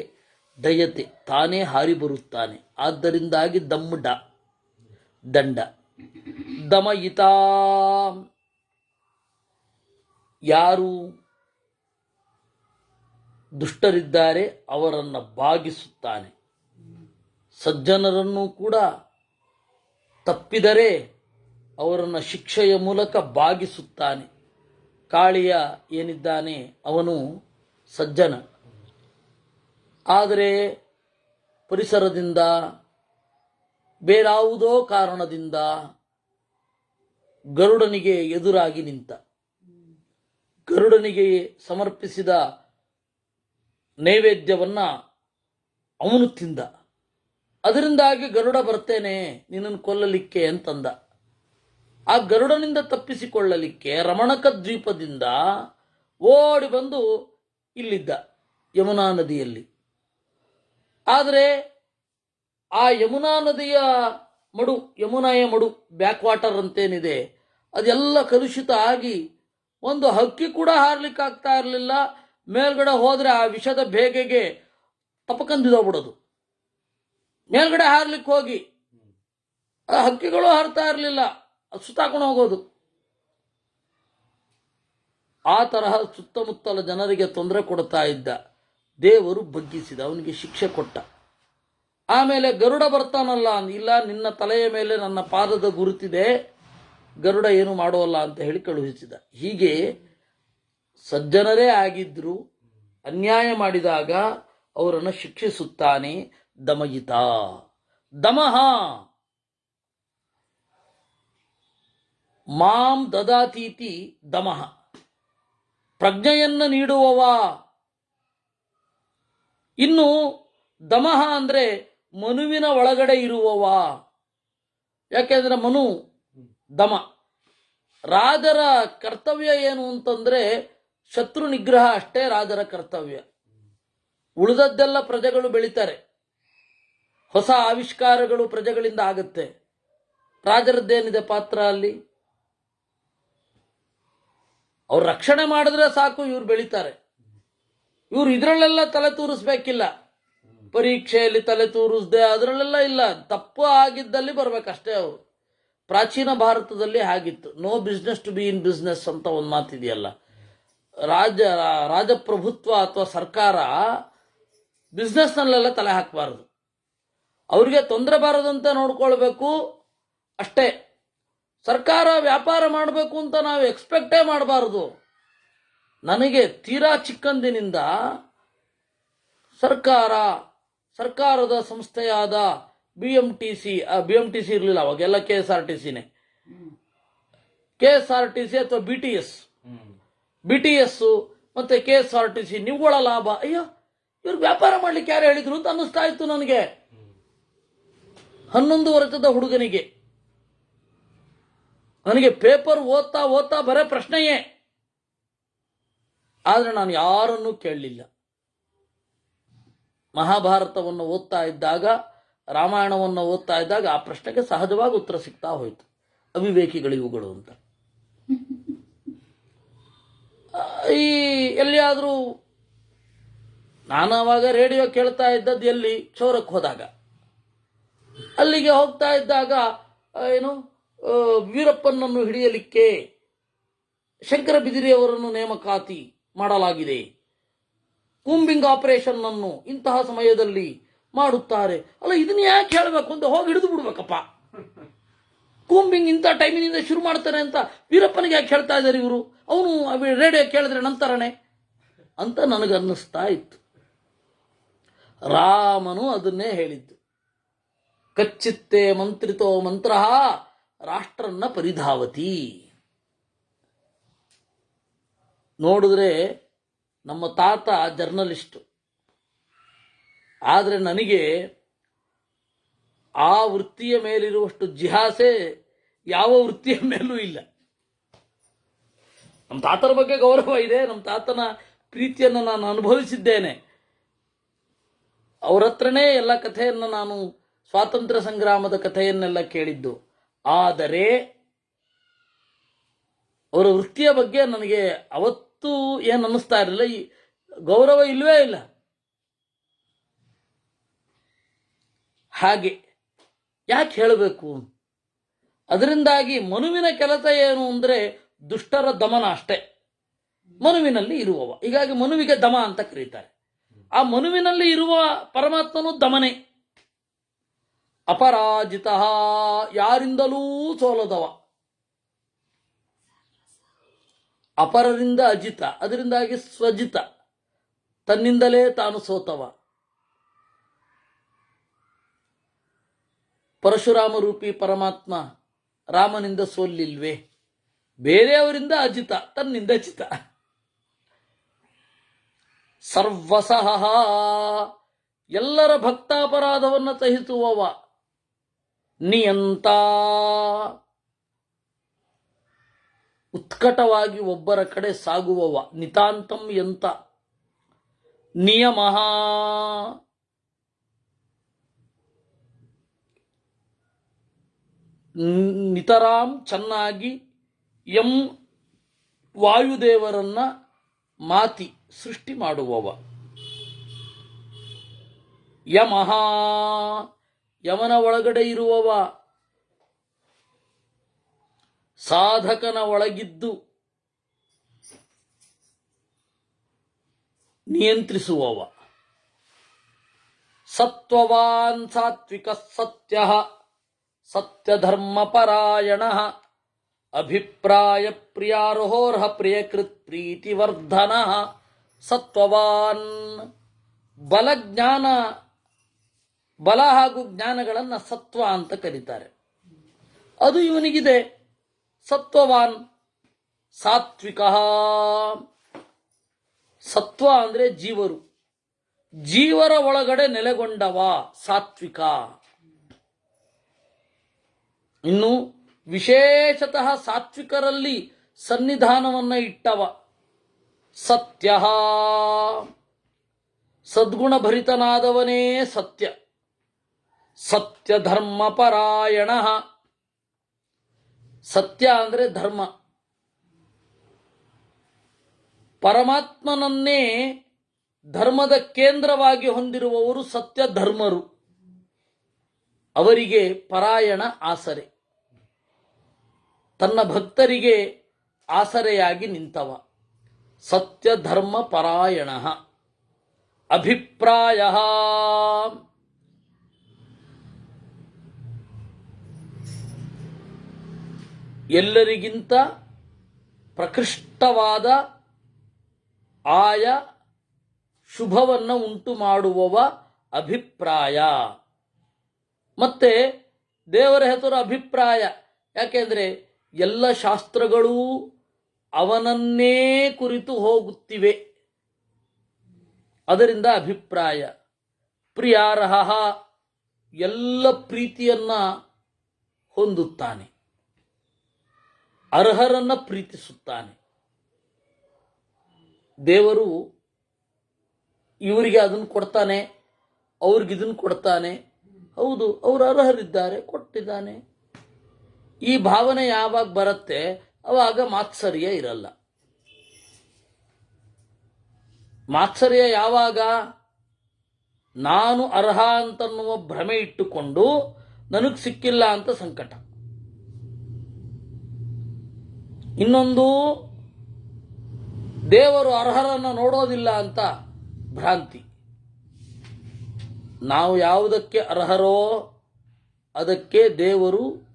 ದಯತೆ, ತಾನೇ ಹಾರಿ ಬರುತ್ತಾನೆ. ಆದ್ದರಿಂದಾಗಿ ದಮ್ಮುಡ ದಂಡ. ದಮಯಿತ ಯಾರು ದುಷ್ಟರಿದ್ದಾರೆ ಅವರನ್ನು ಬಾಗಿಸುತ್ತಾನೆ. ಸಜ್ಜನರನ್ನು ಕೂಡ ತಪ್ಪಿದರೆ ಅವರನ್ನು ಶಿಕ್ಷೆಯ ಮೂಲಕ ಬಾಗಿಸುತ್ತಾನೆ. ಕಾಳಿಯ ಏನಿದ್ದಾನೆ ಅವನು ಸಜ್ಜನ. ಆದರೆ ಪರಿಸರದಿಂದ ಬೇರಾವುದೋ ಕಾರಣದಿಂದ ಗರುಡನಿಗೆ ಎದುರಾಗಿ ನಿಂತ. ಗರುಡನಿಗೆ ಸಮರ್ಪಿಸಿದ ನೈವೇದ್ಯವನ್ನ ಅವನು ತಿಂದ. ಅದರಿಂದಾಗಿ ಗರುಡ ಬರ್ತೇನೆ ನಿನ್ನನ್ನು ಕೊಲ್ಲಲಿಕ್ಕೆ ಅಂತಂದ. ಆ ಗರುಡನಿಂದ ತಪ್ಪಿಸಿಕೊಳ್ಳಲಿಕ್ಕೆ ರಮಣಕ ದ್ವೀಪದಿಂದ ಓಡಿ ಬಂದು ಇಲ್ಲಿದ್ದ ಯಮುನಾ ನದಿಯಲ್ಲಿ. ಆದರೆ ಆ ಯಮುನಾ ನದಿಯ ಮಡು, ಯಮುನಾಯ ಮಡು, ಬ್ಯಾಕ್ ವಾಟರ್ ಅಂತೇನಿದೆ, ಅದೆಲ್ಲ ಕಲುಷಿತ ಆಗಿ ಒಂದು ಹಕ್ಕಿ ಕೂಡ ಹಾರ್ಲಿಕ್ಕಾಗ್ತಾ ಇರಲಿಲ್ಲ. ಮೇಲ್ಗಡೆ ಹೋದ್ರೆ ಆ ವಿಷದ ಬೇಗೆಗೆ ತಪಕಂದಿದೋಗ್ಬಿಡೋದು. ಮೇಲ್ಗಡೆ ಹಾರ್ಲಿಕ್ಕೆ ಹೋಗಿ ಆ ಹಕ್ಕಿಗಳು ಹಾರ್ತಾ ಇರಲಿಲ್ಲ, ಸುತ್ತಾಕೊಂಡು ಹೋಗೋದು. ಆ ತರಹ ಸುತ್ತಮುತ್ತಲ ಜನರಿಗೆ ತೊಂದರೆ ಕೊಡ್ತಾ ಇದ್ದ. ದೇವರು ಬಗ್ಗಿಸಿದ, ಅವನಿಗೆ ಶಿಕ್ಷೆ ಕೊಟ್ಟ. ಆಮೇಲೆ ಗರುಡ ಬರ್ತಾನಲ್ಲ, ಇಲ್ಲ ನಿನ್ನ ತಲೆಯ ಮೇಲೆ ನನ್ನ ಪಾದದ ಗುರುತಿದೆ, ಗರುಡ ಏನು ಮಾಡೋಲ್ಲ ಅಂತ ಹೇಳಿ ಕಳುಹಿಸಿದ. ಹೀಗೆ ಸಜ್ಜನರೇ ಆಗಿದ್ರು ಅನ್ಯಾಯ ಮಾಡಿದಾಗ ಅವರನ್ನು ಶಿಕ್ಷಿಸುತ್ತಾನೆ. ದಮಯಿತ ದಮಃ ಮಾಂ ದದಾತೀತಿ ದಮಃ ಪ್ರಜ್ಞೆಯನ್ನು ನೀಡುವವ. ಇನ್ನು ದಮಃ ಅಂದ್ರೆ ಮನುವಿನ ಒಳಗಡೆ ಇರುವವ. ಯಾಕೆಂದ್ರೆ ಮನು ದಮ. ರಾಜರ ಕರ್ತವ್ಯ ಏನು ಅಂತಂದ್ರೆ ಶತ್ರು ನಿಗ್ರಹ ಅಷ್ಟೇ ರಾಜರ ಕರ್ತವ್ಯ. ಉಳಿದದ್ದೆಲ್ಲ ಪ್ರಜೆಗಳು ಬೆಳಿತಾರೆ, ಹೊಸ ಆವಿಷ್ಕಾರಗಳು ಪ್ರಜೆಗಳಿಂದ ಆಗುತ್ತೆ. ರಾಜರದ್ದೇನಿದೆ ಪಾತ್ರ ಅಲ್ಲಿ? ಅವ್ರು ರಕ್ಷಣೆ ಮಾಡಿದ್ರೆ ಸಾಕು, ಇವ್ರು ಬೆಳಿತಾರೆ. ಇವ್ರು ಇದರಲ್ಲೆಲ್ಲ ತಲೆ ತೂರಿಸ್ಬೇಕಿಲ್ಲ. ಪರೀಕ್ಷೆಯಲ್ಲಿ ತಲೆ ತೂರಿಸ್ದೆ ಅದರಲ್ಲೆಲ್ಲ ಇಲ್ಲ. ತಪ್ಪು ಆಗಿದ್ದಲ್ಲಿ ಬರ್ಬೇಕಷ್ಟೇ ಅವರು. ಪ್ರಾಚೀನ ಭಾರತದಲ್ಲಿ ಹಾಗಿತ್ತು. No business to be in business ಅಂತ ಒಂದು ಮಾತಿದೆಯಲ್ಲ. ರಾಜಪ್ರಭುತ್ವ ಅಥವಾ ಸರ್ಕಾರ ಬಿಸ್ನೆಸ್ನಲ್ಲೆಲ್ಲ ತಲೆ ಹಾಕಬಾರದು. ಅವ್ರಿಗೆ ತೊಂದರೆ ಬಾರದಂತೆ ನೋಡ್ಕೊಳ್ಬೇಕು ಅಷ್ಟೇ. ಸರ್ಕಾರ ವ್ಯಾಪಾರ ಮಾಡಬೇಕು ಅಂತ ನಾವು ಎಕ್ಸ್ಪೆಕ್ಟೇ ಮಾಡಬಾರದು. ನನಗೆ ತೀರಾ ಚಿಕ್ಕಂದಿನಿಂದ ಸರ್ಕಾರದ ಸಂಸ್ಥೆಯಾದ BMTC ಇರಲಿಲ್ಲ ಅವಾಗೆಲ್ಲ KSRTCನೇ. KSRTC ಅಥವಾ BTS ಮತ್ತೆ KSRTC ನಿವ್ವಳ ಲಾಭ. ಅಯ್ಯೋ, ಇವ್ರಿಗೆ ವ್ಯಾಪಾರ ಮಾಡ್ಲಿಕ್ಕೆ ಯಾರು ಹೇಳಿದ್ರು ಅಂತ ಅನ್ನಿಸ್ತಾ ಇತ್ತು ನನಗೆ. 11 ವರ್ಷದ ಹುಡುಗನಿಗೆ ನನಗೆ ಪೇಪರ್ ಓದ್ತಾ ಬರೇ ಪ್ರಶ್ನೆಯೇ. ಆದ್ರೆ ನಾನು ಯಾರನ್ನೂ ಕೇಳಲಿಲ್ಲ. ಮಹಾಭಾರತವನ್ನು ಓದ್ತಾ ಇದ್ದಾಗ, ರಾಮಾಯಣವನ್ನು ಓದ್ತಾ ಇದ್ದಾಗ ಆ ಪ್ರಶ್ನೆಗೆ ಸಹಜವಾಗಿ ಉತ್ತರ ಸಿಗ್ತಾ ಹೋಯ್ತು. ಅವಿವೇಕಿಗಳು ಇವುಗಳು ಅಂತ. ಈ ಎಲ್ಲಿಯಾದರೂ ನಾನು ಅವಾಗ ರೇಡಿಯೋ ಕೇಳ್ತಾ ಇದ್ದದ್ದು ಎಲ್ಲಿ, ಕ್ಷೌರಕ್ಕೆ ಹೋದಾಗ. ಅಲ್ಲಿಗೆ ಹೋಗ್ತಾ ಇದ್ದಾಗ ವೀರಪ್ಪನನ್ನು ಹಿಡಿಯಲಿಕ್ಕೆ ಶಂಕರ ಬಿದಿರಿಯವರನ್ನು ನೇಮಕಾತಿ ಮಾಡಲಾಗಿದೆ, ಕೂಂಬಿಂಗ್ ಆಪರೇಷನ್ ಅನ್ನು ಇಂತಹ ಸಮಯದಲ್ಲಿ ಮಾಡುತ್ತಾರೆ. ಅಲ್ಲ, ಇದನ್ನ ಯಾಕೆ ಹೇಳಬೇಕು ಅಂತ ಹೋಗಿ ಹಿಡಿದು ಬಿಡ್ಬೇಕಪ್ಪ. ಕೂಂಬಿಂಗ್ ಇಂಥ ಟೈಮಿನಿಂದ ಶುರು ಮಾಡ್ತಾರೆ ಅಂತ ವೀರಪ್ಪನಿಗೆ ಯಾಕೆ ಹೇಳ್ತಾ ಇದ್ದಾರೆ ಇವರು? ಅವನು ರೇಡಿಯೋ ಕೇಳಿದ್ರೆ ನಂತರನೇ ಅಂತ ನನಗನ್ನಿಸ್ತಾ ಇತ್ತು. ರಾಮನು ಅದನ್ನೇ ಹೇಳಿದ್ದು. ಕಚ್ಚಿತ್ತೇ ಮಂತ್ರಿತೋ ಮಂತ್ರ ರಾಷ್ಟ್ರನ್ನ ಪರಿಧಾವತಿ. ನೋಡಿದ್ರೆ ನಮ್ಮ ತಾತ ಜರ್ನಲಿಸ್ಟು, ಆದರೆ ನನಗೆ ಆ ವೃತ್ತಿಯ ಮೇಲಿರುವಷ್ಟು ಜಿಹಾಸೆ ಯಾವ ವೃತ್ತಿಯ ಮೇಲೂ ಇಲ್ಲ. ನಮ್ಮ ತಾತನ ಬಗ್ಗೆ ಗೌರವ ಇದೆ, ನಮ್ಮ ತಾತನ ಪ್ರೀತಿಯನ್ನು ನಾನು ಅನುಭವಿಸಿದ್ದೇನೆ. ಅವರ ಹತ್ರನೇ ಎಲ್ಲ ಕಥೆಯನ್ನು, ನಾನು ಸ್ವಾತಂತ್ರ್ಯ ಸಂಗ್ರಾಮದ ಕಥೆಯನ್ನೆಲ್ಲ ಕೇಳಿದ್ದು. ಆದರೆ ಅವರ ವೃತ್ತಿಯ ಬಗ್ಗೆ ನನಗೆ ಅವತ್ತು ಏನು ಅನ್ನಿಸ್ತಾ ಇರಲಿಲ್ಲ, ಈ ಗೌರವ ಇಲ್ಲವೇ ಇಲ್ಲ. ಹಾಗೆ ಯಾಕೆ ಹೇಳಬೇಕು? ಅದರಿಂದಾಗಿ ಮನುವಿನ ಕೆಲಸ ಏನು ಅಂದರೆ ದುಷ್ಟರ ದಮನ ಅಷ್ಟೇ. ಮನುವಿನಲ್ಲಿ ಇರುವವ, ಹೀಗಾಗಿ ಮನುವಿಗೆ ದಮ ಅಂತ ಕರೀತಾರೆ. ಆ ಮನುವಿನಲ್ಲಿ ಇರುವ ಪರಮಾತ್ಮನು ದಮನೆ. ಅಪರಾಜಿತ, ಯಾರಿಂದಲೂ ಸೋಲದವ. ಅಪರರಿಂದ ಅಜಿತ, ಅದರಿಂದಾಗಿ ಸ್ವಜಿತ, ತನ್ನಿಂದಲೇ ತಾನು ಸೋತವ. ಪರಶುರಾಮ ರೂಪಿ ಪರಮಾತ್ಮ ರಾಮನಿಂದ ಸೋಲಿಲ್ವೇ? ಬೇರೆಯವರಿಂದ ಅಜಿತ, ತನ್ನಿಂದ ಜಿತ. ಸರ್ವಸಹ, ಎಲ್ಲರ ಭಕ್ತಾಪರಾಧವನ್ನು ಸಹಿಸುವವ. ನಿಯಂತ, ಉತ್ಕಟವಾಗಿ ಒಬ್ಬರ ಕಡೆ ಸಾಗುವವ. ನಿತಾಂತಂ ಯಂತ. ನಿಯಮಃ, ನಿತರಾಂ ಚೆನ್ನಾಗಿ. ಎಂ, ವಾಯುದೇವರನ್ನ ಮಾತಿ ಸೃಷ್ಟಿ ಮಾಡುವವ. ಯಮಃ, ಯಮನ ಒಳಗಡೆ ಇರುವವ. ಸಾಧಕನ ಒಳಗಿದ್ದು ನಿಯಂತ್ರಿಸುವವ. ಸತ್ವವಾನ್ ಸಾತ್ವಿಕ ಸತ್ಯ, ಸತ್ಯಧರ್ಮಪರಾಯಣ. ಅಭಿಪ್ರಾಯ ಪ್ರಿಯಾರೋಹರ್ಹ ಪ್ರಿಯಕೃತ್ ಪ್ರೀತಿವರ್ಧನ. ಸತ್ವವಾನ್, ಬಲ ಹಾಗೂ ಜ್ಞಾನಗಳನ್ನು ಸತ್ವ ಅಂತ ಕರೀತಾರೆ. ಅದು ಇವನಿಗಿದೆ. ಸತ್ವವಾನ್. ಸಾತ್ವಿಕ, ಸತ್ವ ಅಂದ್ರೆ ಜೀವರು, ಜೀವರ ಒಳಗಡೆ ನೆಲೆಗೊಂಡವ ಸಾತ್ವಿಕ. ಇನ್ನು ವಿಶೇಷತಃ ಸಾತ್ವಿಕರಲ್ಲಿ ಸನ್ನಿಧಾನವನ್ನ ಇಟ್ಟವ ಸತ್ಯ. ಸದ್ಗುಣ ಭರಿತನಾದವನೇ ಸತ್ಯ. ಸತ್ಯ ಧರ್ಮಪರಾಯಣ. ಸತ್ಯ ಅಂದ್ರೆ ಧರ್ಮ. ಪರಮಾತ್ಮನನ್ನೇ ಧರ್ಮದ ಕೇಂದ್ರವಾಗಿ ಹೊಂದಿರುವವರು ಸತ್ಯ ಧರ್ಮರು. ಅವರಿಗೆ ಪರಾಯಣ ಆಸರೆ, ತನ್ನ ಭಕ್ತರಿಗೆ ಆಸರೆಯಾಗಿ ನಿಂತವ. ಸತ್ಯ ಧರ್ಮ ಪರಾಯಣ. ಅಭಿಪ್ರಾಯ, ಎಲ್ಲರಿಗಿಂತ ಪ್ರಕೃಷ್ಟವಾದ ಆಯ ಶುಭವನ್ನು ಉಂಟು ಮಾಡುವವ ಅಭಿಪ್ರಾಯ. ಮತ್ತೆ ದೇವರ ಹೆಸರು ಅಭಿಪ್ರಾಯ. ಯಾಕೆಂದರೆ ಎಲ್ಲ ಶಾಸ್ತ್ರಗಳೂ ಅವನನ್ನೇ ಕುರಿತು ಹೋಗುತ್ತಿವೆ. ಅದರಿಂದ ಅಭಿಪ್ರಾಯ. ಪ್ರಿಯಾರ್ಹ, ಎಲ್ಲ ಪ್ರೀತಿಯನ್ನ ಹೊಂದುತ್ತಾನೆ, ಅರ್ಹರನ್ನ ಪ್ರೀತಿಸುತ್ತಾನೆ. ದೇವರು ಇವರಿಗೆ ಅದನ್ನು ಕೊಡ್ತಾನೆ, ಅವ್ರಿಗಿದನ್ನು ಕೊಡ್ತಾನೆ. ಹೌದು, ಅವರು ಅರ್ಹರಿದ್ದಾರೆ, ಕೊಟ್ಟಿದ್ದಾನೆ. ಈ ಭಾವನೆ ಯಾವಾಗ ಬರುತ್ತೆ ಅವಾಗ ಮಾತ್ಸರ್ಯ ಇರಲ್ಲ. ಮಾತ್ಸರ್ಯ ಯಾವಾಗ? ನಾನು ಅರ್ಹ ಅಂತನ್ನುವ ಭ್ರಮೆ ಇಟ್ಟುಕೊಂಡು ನನಗೆ ಸಿಕ್ಕಿಲ್ಲ ಅಂತ ಸಂಕಟ. ಇನ್ನೊಂದು, ದೇವರು ಅರ್ಹರನ್ನು ನೋಡೋದಿಲ್ಲ ಅಂತ ಭ್ರಾಂತಿ. ನಾವು ಯಾವುದಕ್ಕೆ ಅರ್ಹರೋ ಅದಕ್ಕೆ ದೇವರು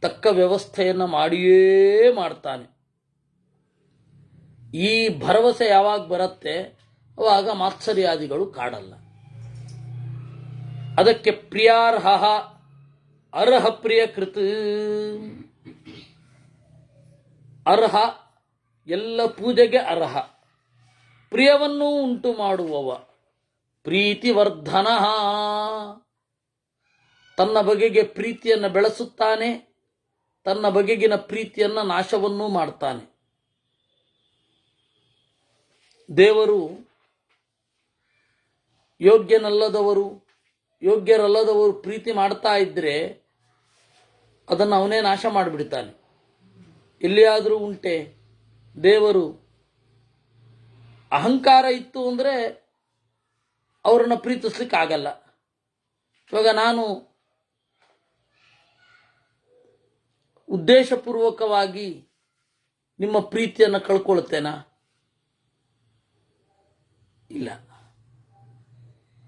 ತಕ್ಕ ವ್ಯವಸ್ಥೆಯನ್ನು ಮಾಡಿಯೇ ಮಾಡ್ತಾನೆ. ಈ ಭರವಸೆ ಯಾವಾಗ ಬರುತ್ತೆ ಅವಾಗ ಮಾತ್ಸರ್ಯಾದಿಗಳು ಕಾಡಲ್ಲ. ಅದಕ್ಕೆ ಪ್ರಿಯಾರ್ಹ, ಅರ್ಹ ಪ್ರಿಯಕೃತ್. ಅರ್ಹ, ಎಲ್ಲ ಪೂಜೆಗೆ ಅರ್ಹ, ಪ್ರಿಯವನ್ನೂ ಉಂಟು ಮಾಡುವವ, ಪ್ರೀತಿವರ್ಧನ, ತನ್ನ ಬಗೆಗೆ ಪ್ರೀತಿಯನ್ನು ಬೆಳೆಸುತ್ತಾನೆ, ತನ್ನ ಬಗೆಗಿನ ಪ್ರೀತಿಯನ್ನು ನಾಶವನ್ನೂ ಮಾಡ್ತಾನೆ. ದೇವರು ಯೋಗ್ಯರಲ್ಲದವರು ಪ್ರೀತಿ ಮಾಡ್ತಾ ಇದ್ರೆ ಅದನ್ನು ಅವನೇ ನಾಶ ಮಾಡಿಬಿಡ್ತಾನೆ. ಎಲ್ಲಿಯಾದರೂ ಉಂಟೆ? ದೇವರು ಅಹಂಕಾರ ಇತ್ತು ಅಂದರೆ ಅವರನ್ನು ಪ್ರೀತಿಸ್ಲಿಕ್ಕೆ ಆಗಲ್ಲ. ಇವಾಗ ನಾನು ಉದ್ದೇಶಪೂರ್ವಕವಾಗಿ ನಿಮ್ಮ ಪ್ರೀತಿಯನ್ನು ಕಳ್ಕೊಳ್ತೇನಾ? ಇಲ್ಲ.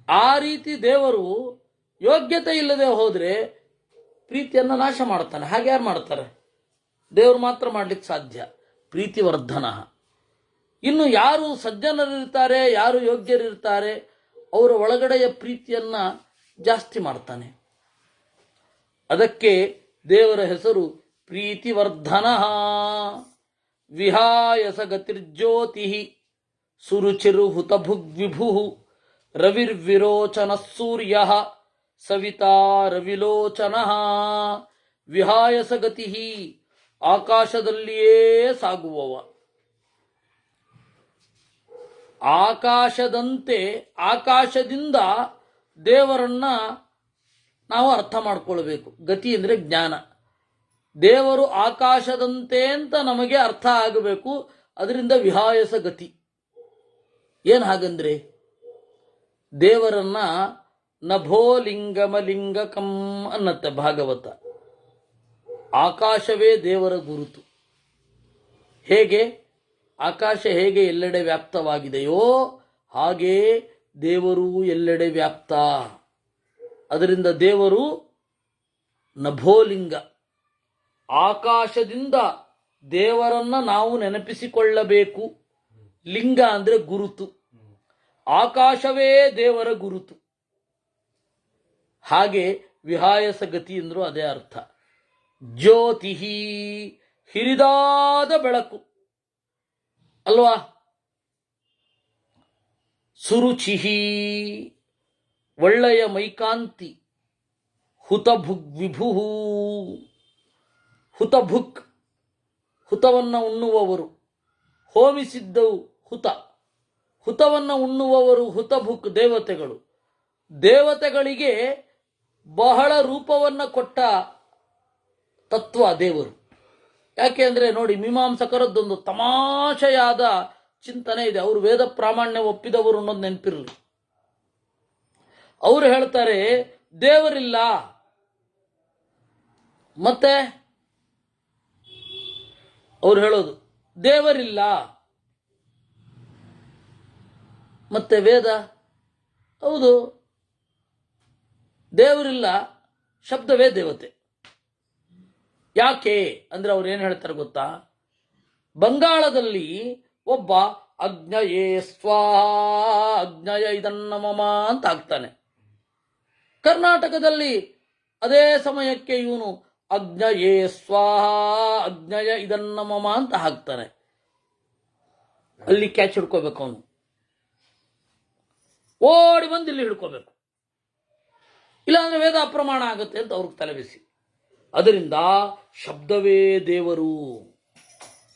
ಆ ರೀತಿ ದೇವರು ಯೋಗ್ಯತೆ ಇಲ್ಲದೆ ಹೋದರೆ ಪ್ರೀತಿಯನ್ನು ನಾಶ ಮಾಡ್ತಾನೆ. ಹಾಗೆ ಯಾರು ಮಾಡ್ತಾರೆ? ದೇವರು ಮಾತ್ರ ಮಾಡಲಿಕ್ಕೆ ಸಾಧ್ಯ. ಪ್ರೀತಿವರ್ಧನ. ಇನ್ನು ಯಾರು ಸಜ್ಜನರಿರ್ತಾರೆ, ಯಾರು ಯೋಗ್ಯರಿರ್ತಾರೆ, ಅವರ ಒಳಗಡೆಯ ಪ್ರೀತಿಯನ್ನ ಜಾಸ್ತಿ ಮಾಡ್ತಾನೆ. ಅದಕ್ಕೆ ದೇವರ ಹೆಸರು ಪ್ರೀತಿವರ್ಧನ. ವಿಹಾಯಸ ಗತಿರ್ಜ್ಯೋತಿ ಸುರುಚಿರು ಹುತಭುಗ್ವಿಭು ರವಿರ್ವಿರೋಚನ ಸೂರ್ಯ ಸವಿತಾ ರವಿಲೋಚನ. ವಿಹಾಯಸ ಗತಿ, ಆಕಾಶದಲ್ಲಿಯೇ ಸಾಗುವವ. ಆಕಾಶದಂತೆ, ಆಕಾಶದಿಂದ ದೇವರನ್ನ ನಾವು ಅರ್ಥ ಮಾಡ್ಕೊಳ್ಬೇಕು. ಗತಿ ಅಂದರೆ ಜ್ಞಾನ. ದೇವರು ಆಕಾಶದಂತೆ ಅಂತ ನಮಗೆ ಅರ್ಥ ಆಗಬೇಕು. ಅದರಿಂದ ವಿಹಾಯಸ ಗತಿ. ಏನು ಹಾಗಂದ್ರೆ, ದೇವರನ್ನ ನಭೋ ಲಿಂಗಮಲಿಂಗಕಂ ಅನ್ನತ್ತೆ ಭಾಗವತ. ಆಕಾಶವೇ ದೇವರ ಗುರುತು. ಹೇಗೆ ಆಕಾಶ ಹೇಗೆ ಎಲ್ಲೆಡೆ ವ್ಯಾಪ್ತವಾಗಿದೆಯೋ ಹಾಗೇ ದೇವರು ಎಲ್ಲೆಡೆ ವ್ಯಾಪ್ತ. ಅದರಿಂದ ದೇವರು ನಭೋಲಿಂಗ. ಆಕಾಶದಿಂದ ದೇವರನ್ನ ನಾವು ನೆನಪಿಸಿಕೊಳ್ಳಬೇಕು. ಲಿಂಗ ಅಂದ್ರೆ ಗುರುತು. ಆಕಾಶವೇ ದೇವರ ಗುರುತು. ಹಾಗೆ ವಿಹಾಯಸ ಗತಿ ಅಂದ್ರೂ ಅದೇ ಅರ್ಥ. ಜ್ಯೋತಿ, ಹಿರಿದಾದ ಬೆಳಕು ಅಲ್ವಾ? ಸುರುಚಿಹಿ, ಒಳ್ಳೆಯ ಮೈಕಾಂತಿ. ಹುತಭುಗ್ ವಿಭು, ಹುತಭುಕ್, ಹುತವನ್ನು ಉಣ್ಣುವವರು. ಹೋಮಿಸಿದ್ದವು ಹುತ. ಹುತವನ್ನು ಉಣ್ಣುವವರು ಹುತಭುಕ್ ದೇವತೆಗಳು. ದೇವತೆಗಳಿಗೆ ಬಹಳ ರೂಪವನ್ನು ಕೊಟ್ಟ ತತ್ವ ದೇವರು. ಯಾಕೆ ಅಂದರೆ ನೋಡಿ, ಮೀಮಾಂಸಕರದ್ದೊಂದು ತಮಾಷೆಯಾದ ಚಿಂತನೆ ಇದೆ. ಅವರು ವೇದ ಪ್ರಾಮಾಣ್ಯ ಒಪ್ಪಿದವರು ಅನ್ನೋದು ನೆನಪಿರಲಿ. ಅವರು ಹೇಳ್ತಾರೆ ದೇವರಿಲ್ಲ. ಮತ್ತೆ ಅವ್ರು ಹೇಳೋದು ದೇವರಿಲ್ಲ. ಮತ್ತೆ ವೇದ, ಹೌದು ದೇವರಿಲ್ಲ, ಶಬ್ದವೇ ದೇವತೆ. ಯಾಕೆ ಅಂದ್ರೆ ಅವ್ರು ಏನು ಹೇಳ್ತಾರೆ ಗೊತ್ತಾ? ಬಂಗಾಳದಲ್ಲಿ ಒಬ್ಬ ಅಗ್ನಯೇ ಸ್ವಾಹ ಅಗ್ನಯ ಇದನ್ನ ಮಮ ಅಂತ ಆಗ್ತಾನೆ. ಕರ್ನಾಟಕದಲ್ಲಿ ಅದೇ ಸಮಯಕ್ಕೆ ಇವನು ಅಗ್ನಯೇ ಸ್ವಾಹ ಅಗ್ನಯ ಇದನ್ನ ಮಮ ಅಂತ ಹಾಕ್ತಾನೆ. ಅಲ್ಲಿ ಕ್ಯಾಚ್ ಹಿಡ್ಕೋಬೇಕು ಅವನು, ಓಡಿ ಬಂದು ಇಲ್ಲಿ ಹಿಡ್ಕೋಬೇಕು, ಇಲ್ಲಾಂದ್ರೆ ವೇದ ಅಪ್ರಮಾಣ ಆಗುತ್ತೆ ಅಂತ ಅವ್ರಿಗೆ ತಲೆಬಿಸಿ. ಅದರಿಂದ ಶಬ್ದವೇ ದೇವರು.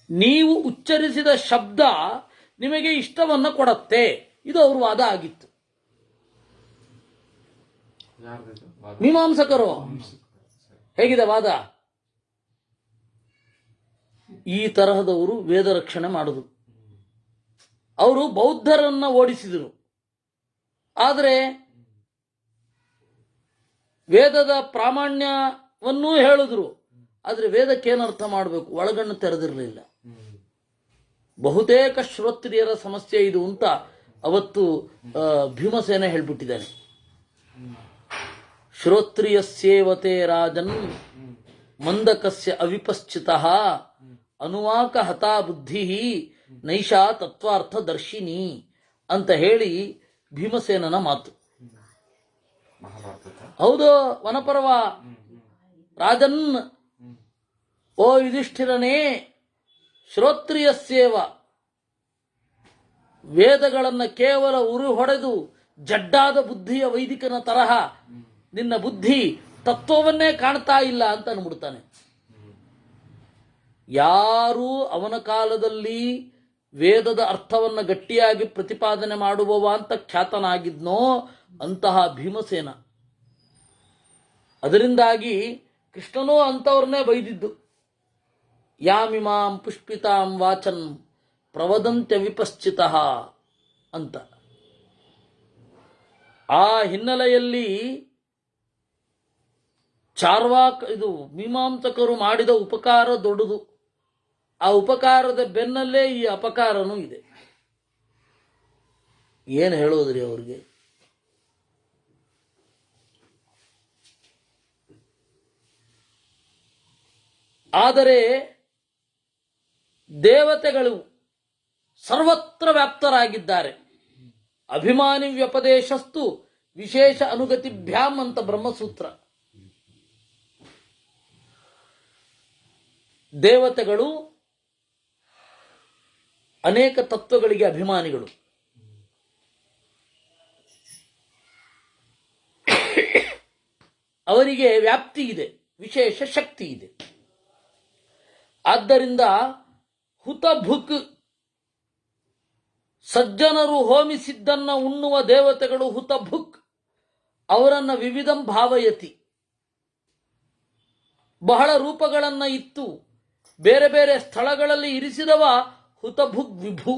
ನೀವು ಉಚ್ಚರಿಸಿದ ಶಬ್ದ ನಿಮಗೆ ಇಷ್ಟವನ್ನ ಕೊಡತ್ತೆ. ಇದು ಅವ್ರ ವಾದ ಆಗಿತ್ತು. ಮೀಮಾಂಸಕರು ಹೇಗಿದೆ ವಾದ? ಈ ತರಹದವರು ವೇದ ರಕ್ಷಣೆ ಮಾಡುದು. ಅವರು ಬೌದ್ಧರನ್ನ ಓಡಿಸಿದರು. ಆದರೆ ವೇದದ ಪ್ರಾಮಾಣ್ಯವನ್ನೂ ಹೇಳಿದ್ರು. ಆದರೆ ವೇದಕ್ಕೆ ಏನರ್ಥ ಮಾಡಬೇಕು, ಒಳಗಣ್ಣು ತೆರೆದಿರಲಿಲ್ಲ. ಬಹುತೇಕ ಶ್ರೋತ್ರಿಯರ ಸಮಸ್ಯೆ ಇದು ಅಂತ ಅವತ್ತು ಭೀಮಸೇನ ಹೇಳ್ಬಿಟ್ಟಿದ್ದಾನೆ. ಶ್ರೋತ್ರಿಯಸ್ಯೇವತೆ ರಾಜನ್ ಮಂದಕಸ್ಯ ಅವಿಪಶ್ಚಿತಃ ಅನುವಾಕ ಹತಾ ಬುದ್ಧಿ ನೈಷಾ ತತ್ವಾರ್ಥ ದರ್ಶಿನಿ ಅಂತ ಹೇಳಿ ಭೀಮಸೇನನ ಮಾತು. ಹೌದು, ವನಪರ್ವ. ರಾಜನ್, ಓ ಯುಧಿಷ್ಠಿರನೇ, ಶ್ರೋತ್ರಿಯಸ್ಯೇವ, ವೇದಗಳನ್ನು ಕೇವಲ ಉರು ಹೊಡೆದು ಜಡ್ಡಾದ ಬುದ್ಧಿಯ ವೈದಿಕನ ತರಹ ನಿನ್ನ ಬುದ್ಧಿ ತತ್ವವನ್ನೇ ಕಾಣ್ತಾ ಇಲ್ಲ ಅಂತ ಅನ್ಬಿಡ್ತಾನೆ. ಯಾರು ಅವನ ಕಾಲದಲ್ಲಿ ವೇದದ ಅರ್ಥವನ್ನು ಗಟ್ಟಿಯಾಗಿ ಪ್ರತಿಪಾದನೆ ಮಾಡುವವ ಅಂತ ಖ್ಯಾತನಾಗಿದ್ನೋ ಅಂತಹ ಭೀಮಸೇನ. ಅದರಿಂದಾಗಿ ಕೃಷ್ಣನೂ ಅಂಥವ್ರನ್ನೇ ಬೈದಿದ್ದು. ಯಾಮಿಮಾಂ ಪುಷ್ಪಿತಾಂ ವಾಚನ್ ಪ್ರವದಂತ್ಯ ವಿಪಶ್ಚಿತಃ ಅಂತ. ಆ ಹಿನ್ನೆಲೆಯಲ್ಲಿ ಇದು ಮೀಮಾಂಸಕರು ಮಾಡಿದ ಉಪಕಾರ ದೊಡ್ಡದು. ಆ ಉಪಕಾರದ ಬೆನ್ನಲ್ಲೇ ಈ ಅಪಕಾರನೂ ಇದೆ. ಏನು ಹೇಳೋದ್ರಿ ಅವ್ರಿಗೆ? ಆದರೆ ದೇವತೆಗಳು ಸರ್ವತ್ರ ವ್ಯಾಪ್ತರಾಗಿದ್ದಾರೆ. ಅಭಿಮಾನಿ ವ್ಯಪದೇಶಸ್ತು ವಿಶೇಷ ಅನುಗತಿಭ್ಯಾಮ್ ಅಂತ ಬ್ರಹ್ಮಸೂತ್ರ. ದೇವತೆಗಳು ಅನೇಕ ತತ್ವಗಳಿಗೆ ಅಭಿಮಾನಿಗಳು. ಅವರಿಗೆ ವ್ಯಾಪ್ತಿ ಇದೆ, ವಿಶೇಷ ಶಕ್ತಿ ಇದೆ. ಆದ್ದರಿಂದ ಹುತಭುಕ್, ಸಜ್ಜನರು ಹೋಮಿಸಿದ್ದನ್ನ ಉಣ್ಣುವ ದೇವತೆಗಳು ಹುತಭುಕ್. ಅವರನ್ನ ವಿವಿಧಂ ಭಾವಯತಿ, ಬಹಳ ರೂಪಗಳನ್ನ ಇತ್ತು ಬೇರೆ ಬೇರೆ ಸ್ಥಳಗಳಲ್ಲಿ ಇರಿಸಿದವ ಹುತಭುಕ್ ವಿಭು.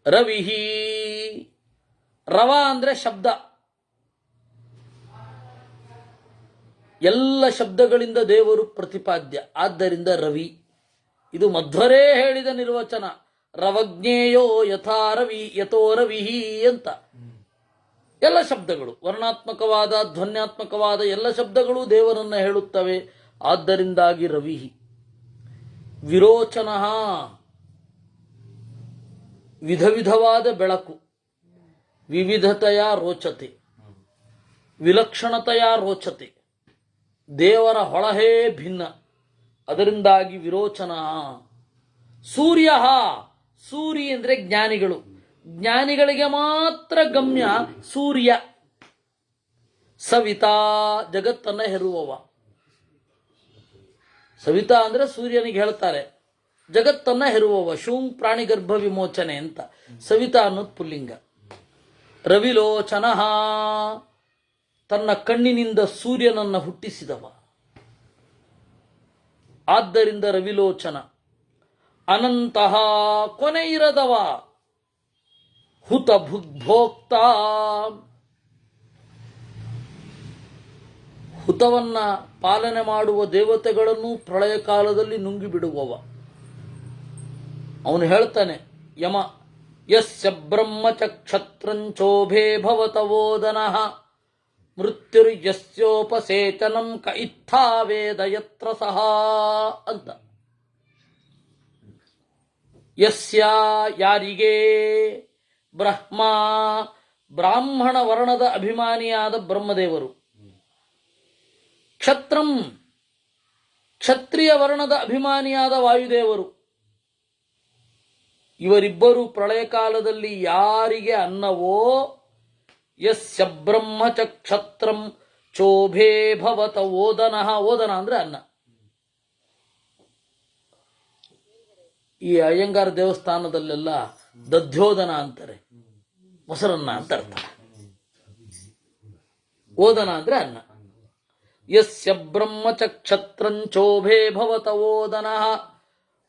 ರವಿಹಿ, ರವ ಅಂದ್ರೆ ಶಬ್ದ. ಎಲ್ಲ ಶಬ್ದಗಳಿಂದ ದೇವರು ಪ್ರತಿಪಾದ್ಯ. ಆದ್ದರಿಂದ ರವಿ. ಇದು ಮಧ್ವರೇ ಹೇಳಿದ ನಿರ್ವಚನ. ರವಜ್ಞೇಯೋ ಯಥಾ ರವಿ ಯಥೋ ರವಿಹಿ ಅಂತ. ಎಲ್ಲ ಶಬ್ದಗಳು, ವರ್ಣಾತ್ಮಕವಾದ ಧ್ವನ್ಯಾತ್ಮಕವಾದ ಎಲ್ಲ ಶಬ್ದಗಳು ದೇವರನ್ನ ಹೇಳುತ್ತವೆ. ಆದ್ದರಿಂದಾಗಿ ರವಿಹಿ. ವಿರೋಚನ, ವಿಧ ವಿಧವಾದ ಬೆಳಕು. ವಿವಿಧತೆಯ ರೋಚತೆ, ವಿಲಕ್ಷಣತೆಯ ರೋಚತೆ. ದೇವರ ಹೊಳಹೇ ಭಿನ್ನ. ಅದರಿಂದಾಗಿ ವಿರೋಚನ. ಸೂರ್ಯ, ಸೂರ್ಯ ಅಂದ್ರೆ ಜ್ಞಾನಿಗಳು. ಜ್ಞಾನಿಗಳಿಗೆ ಮಾತ್ರ ಗಮ್ಯ ಸೂರ್ಯ. ಸವಿತಾ, ಜಗತ್ತನ್ನ ಹೆರುವವ. ಸವಿತಾ ಅಂದ್ರೆ ಸೂರ್ಯನಿಗೆ ಹೇಳ್ತಾರೆ ಜಗತ್ತನ್ನ ಹೆರುವವ. ಶೂಂ ಪ್ರಾಣಿ ಗರ್ಭ ವಿಮೋಚನೆ ಅಂತ. ಸವಿತಾ ಅನ್ನೋದು ಪುಲ್ಲಿಂಗ. ರವಿಲೋಚನ, ತನ್ನ ಕಣ್ಣಿನಿಂದ ಸೂರ್ಯನನ್ನ ಹುಟ್ಟಿಸಿದವ. ಆದ್ದರಿಂದ ರವಿಲೋಚನ. ಅನಂತಹ, ಕೊನೆ ಇರದವ. ಹುತ ಭುಗ್ಭೋಕ್ತ, ಹುತವನ್ನ ಪಾಲನೆ ಮಾಡುವ ದೇವತೆಗಳನ್ನು ಪ್ರಳಯ ಕಾಲದಲ್ಲಿ ನುಂಗಿ ಬಿಡುವವ. ಅವನು ಹೇಳ್ತಾನೆ ಯಮ, ಯಸ್ಯ ಬ್ರಹ್ಮಚಕ್ಷತ್ರಂಚೋಭೇ ಭವತವೋದನಃ ಮೃತ್ಯುರ್ಯಸ್ಯೋಪಸೇಚನಂ ಕ ಇತ್ಥಾ ವೇದ ಯತ್ರ ಸಹ ಅಂತ. ಯಸ್ಯ, ಯಾರಿಗೆ, ಬ್ರಹ್ಮ, ಬ್ರಾಹ್ಮಣ ವರ್ಣದ ಅಭಿಮಾನಿಯಾದ ಬ್ರಹ್ಮದೇವರು, ಕ್ಷತ್ರಂ ಕ್ಷತ್ರಿಯ ವರ್ಣದ ಅಭಿಮಾನಿಯಾದ ವಾಯುದೇವರು. ಇವರಿಬ್ಬರು ಪ್ರಳಯ ಕಾಲದಲ್ಲಿ ಯಾರಿಗೆ ಅನ್ನವೋ ಯಸ್ಯ ಬ್ರಹ್ಮ ಚ ಕ್ಷತ್ರಂ ಚೋಭೇ ಭವತ ಓದನಃ. ಓದನ ಅಂದ್ರೆ ಅನ್ನ. ಈ ಅಯ್ಯಂಗಾರ ದೇವಸ್ಥಾನದಲ್ಲೆಲ್ಲ ದಧ್ಯೋದನ ಅಂತಾರೆ, ಮೊಸರನ್ನ ಅಂತ ಅರ್ಥ. ಓದನ ಅಂದ್ರೆ ಅನ್ನ. ಯಸ್ಯ ಬ್ರಹ್ಮ ಚ ಕ್ಷತ್ರಂಚೋಭೇ ಭವತ ಓದನಃ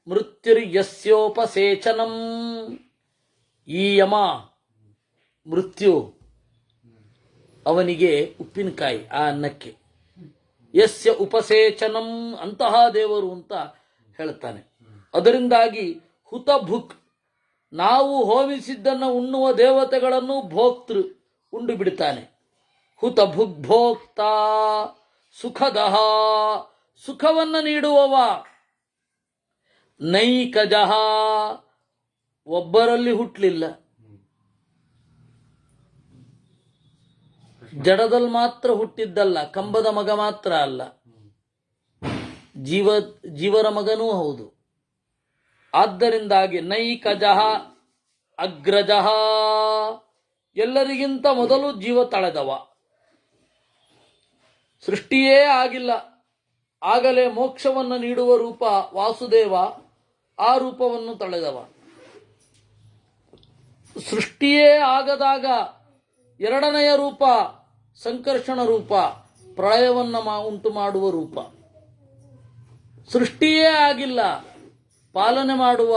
ಮೃತ್ಯುರ್ಯಸ್ಯೋಪಸೇಚನಂ. ಈ ಯಮ ಮೃತ್ಯು ಅವನಿಗೆ ಉಪ್ಪಿನಕಾಯಿ ಆ ಅನ್ನಕ್ಕೆ. ಯಸ್ಯ ಉಪಸೇಚನಂ ಅಂತಹ ದೇವರು ಅಂತ ಹೇಳ್ತಾನೆ. ಅದರಿಂದಾಗಿ ಹುತಭುಕ್ ನಾವು ಹೋಮಿಸಿದ್ದನ್ನು ಉಣ್ಣುವ ದೇವತೆಗಳನ್ನು ಭೋಕ್ತೃ ಉಂಡು ಬಿಡ್ತಾನೆ. ಹುತಭುಕ್ ಭೋಕ್ತ ಸುಖದಃ ಸುಖವನ್ನು ನೀಡುವವ. ನೈಕಜಃ ಒಬ್ಬರಲ್ಲಿ ಹುಟ್ಟಲಿಲ್ಲ, ಜಡದಲ್ಲಿ ಮಾತ್ರ ಹುಟ್ಟಿದ್ದಲ್ಲ, ಕಂಬದ ಮಗ ಮಾತ್ರ ಅಲ್ಲ, ಜೀವರ ಮಗನೂ ಹೌದು. ಆದ್ದರಿಂದಾಗಿ ನೈಕಜಃ ಅಗ್ರಜಃ ಎಲ್ಲರಿಗಿಂತ ಮೊದಲು ಜೀವ ತಳೆದವ. ಸೃಷ್ಟಿಯೇ ಆಗಿಲ್ಲ, ಆಗಲೇ ಮೋಕ್ಷವನ್ನು ನೀಡುವ ರೂಪ ವಾಸುದೇವ, ಆ ರೂಪವನ್ನು ತಳೆದವ. ಸೃಷ್ಟಿಯೇ ಆಗದಾಗ ಎರಡನೆಯ ರೂಪ ಸಂಕರ್ಷಣ ರೂಪ, ಪ್ರಳಯವನ್ನು ಉಂಟು ಮಾಡುವ ರೂಪ. ಸೃಷ್ಟಿಯೇ ಆಗಿಲ್ಲ, ಪಾಲನೆ ಮಾಡುವ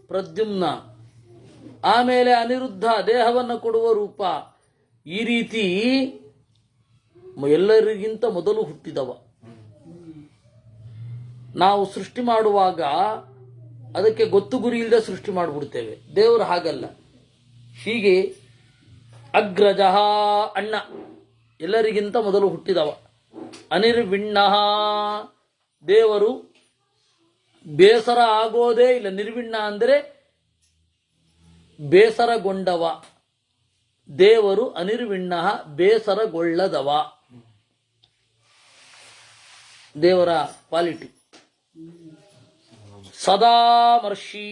ಪ್ರದ್ಯುಮ್ನ, ಆಮೇಲೆ ಅನಿರುದ್ಧ ದೇಹವನ್ನು ಕೊಡುವ ರೂಪ. ಈ ರೀತಿ ಎಲ್ಲರಿಗಿಂತ ಮೊದಲು ಹುಟ್ಟಿದವ. ನಾವು ಸೃಷ್ಟಿ ಮಾಡುವಾಗ ಅದಕ್ಕೆ ಗೊತ್ತು ಗುರಿ ಇಲ್ಲದೆ ಸೃಷ್ಟಿ ಮಾಡಿಬಿಡ್ತೇವೆ. ದೇವರು ಹಾಗಲ್ಲ. ಹೀಗೆ ಅಗ್ರಜಃ ಅಣ್ಣ ಎಲ್ಲರಿಗಿಂತ ಮೊದಲು ಹುಟ್ಟಿದವ. ಅನಿರ್ವಿಣ್ಣಃ ದೇವರು ಬೇಸರ ಆಗೋದೇ ಇಲ್ಲ. ನಿರ್ವಿಣ್ಣ ಅಂದರೆ ಬೇಸರಗೊಂಡವ. ದೇವರು ಅನಿರ್ವಿಣ್ಣ ಬೇಸರಗೊಳ್ಳದವ. ದೇವರ ಕ್ವಾಲಿಟಿ. ಸದಾಮರ್ಷಿ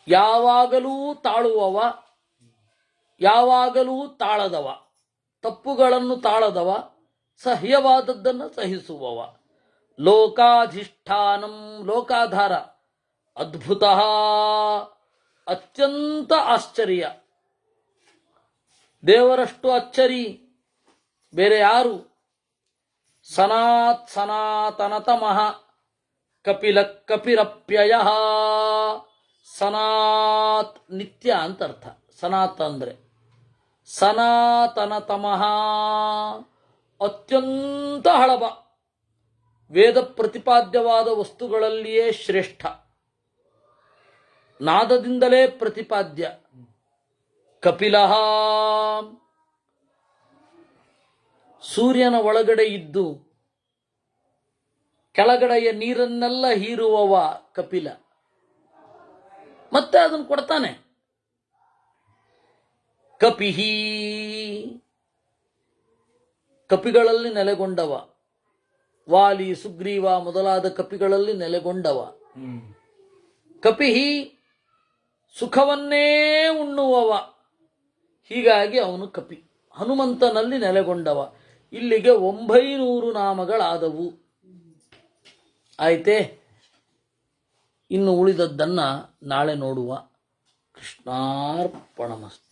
ಯಾವಾಗಲೂ ತಾಳುವವ, ಯಾವಾಗಲೂ ತಾಳದವ, ತಪ್ಪುಗಳನ್ನು ತಾಳದವ, ಸಹ್ಯವಾದದ್ದನ್ನು ಸಹಿಸುವವ. ಲೋಕಾಧಿಷ್ಠಾನಂ ಲೋಕಾಧಾರ, ಅದ್ಭುತ ಅತ್ಯಂತ ಆಶ್ಚರ್ಯ. ದೇವರಷ್ಟು ಅಚ್ಚರಿ ಬೇರೆ ಯಾರು? ಸನಾತ್ ಸನಾತನತಮಃ ಕಪಿಲ ಕಪಿರಪ್ಯಯ. ಸನಾತ್ ನಿತ್ಯ ಅಂತ ಅರ್ಥ. ಸನಾತ ಅಂದ್ರೆ ಸನಾತನತಮಃ ಅತ್ಯಂತ ಹಳಬ, ವೇದ ಪ್ರತಿಪಾದ್ಯವಾದ ವಸ್ತುಗಳಲ್ಲಿಯೇ ಶ್ರೇಷ್ಠ, ನಾದದಿಂದಲೇ ಪ್ರತಿಪಾದ್ಯ. ಕಪಿಲಃ ಸೂರ್ಯನ ಒಳಗಡೆ ಇದ್ದು ಕೆಳಗಡೆಯ ನೀರನ್ನೆಲ್ಲ ಹೀರುವವ ಕಪಿಲ. ಮತ್ತೆ ಅದನ್ನು ಕೊಡ್ತಾನೆ. ಕಪಿಹಿ ಕಪಿಗಳಲ್ಲಿ ನೆಲೆಗೊಂಡವ. ವಾಲಿ ಸುಗ್ರೀವ ಮೊದಲಾದ ಕಪಿಗಳಲ್ಲಿ ನೆಲೆಗೊಂಡವ. ಕಪಿಹಿ ಸುಖವನ್ನೇ ಉಣ್ಣುವವ. ಹೀಗಾಗಿ ಅವನು ಕಪಿ. ಹನುಮಂತನಲ್ಲಿ ನೆಲೆಗೊಂಡವ. ಇಲ್ಲಿಗೆ 900 ನಾಮಗಳಾದವು. ಆಯ್ತೇ? ಇನ್ನು ಉಳಿದದ್ದನ್ನ ನಾಳೆ ನೋಡುವ. ಕೃಷ್ಣಾರ್ಪಣಮಸ್ತು.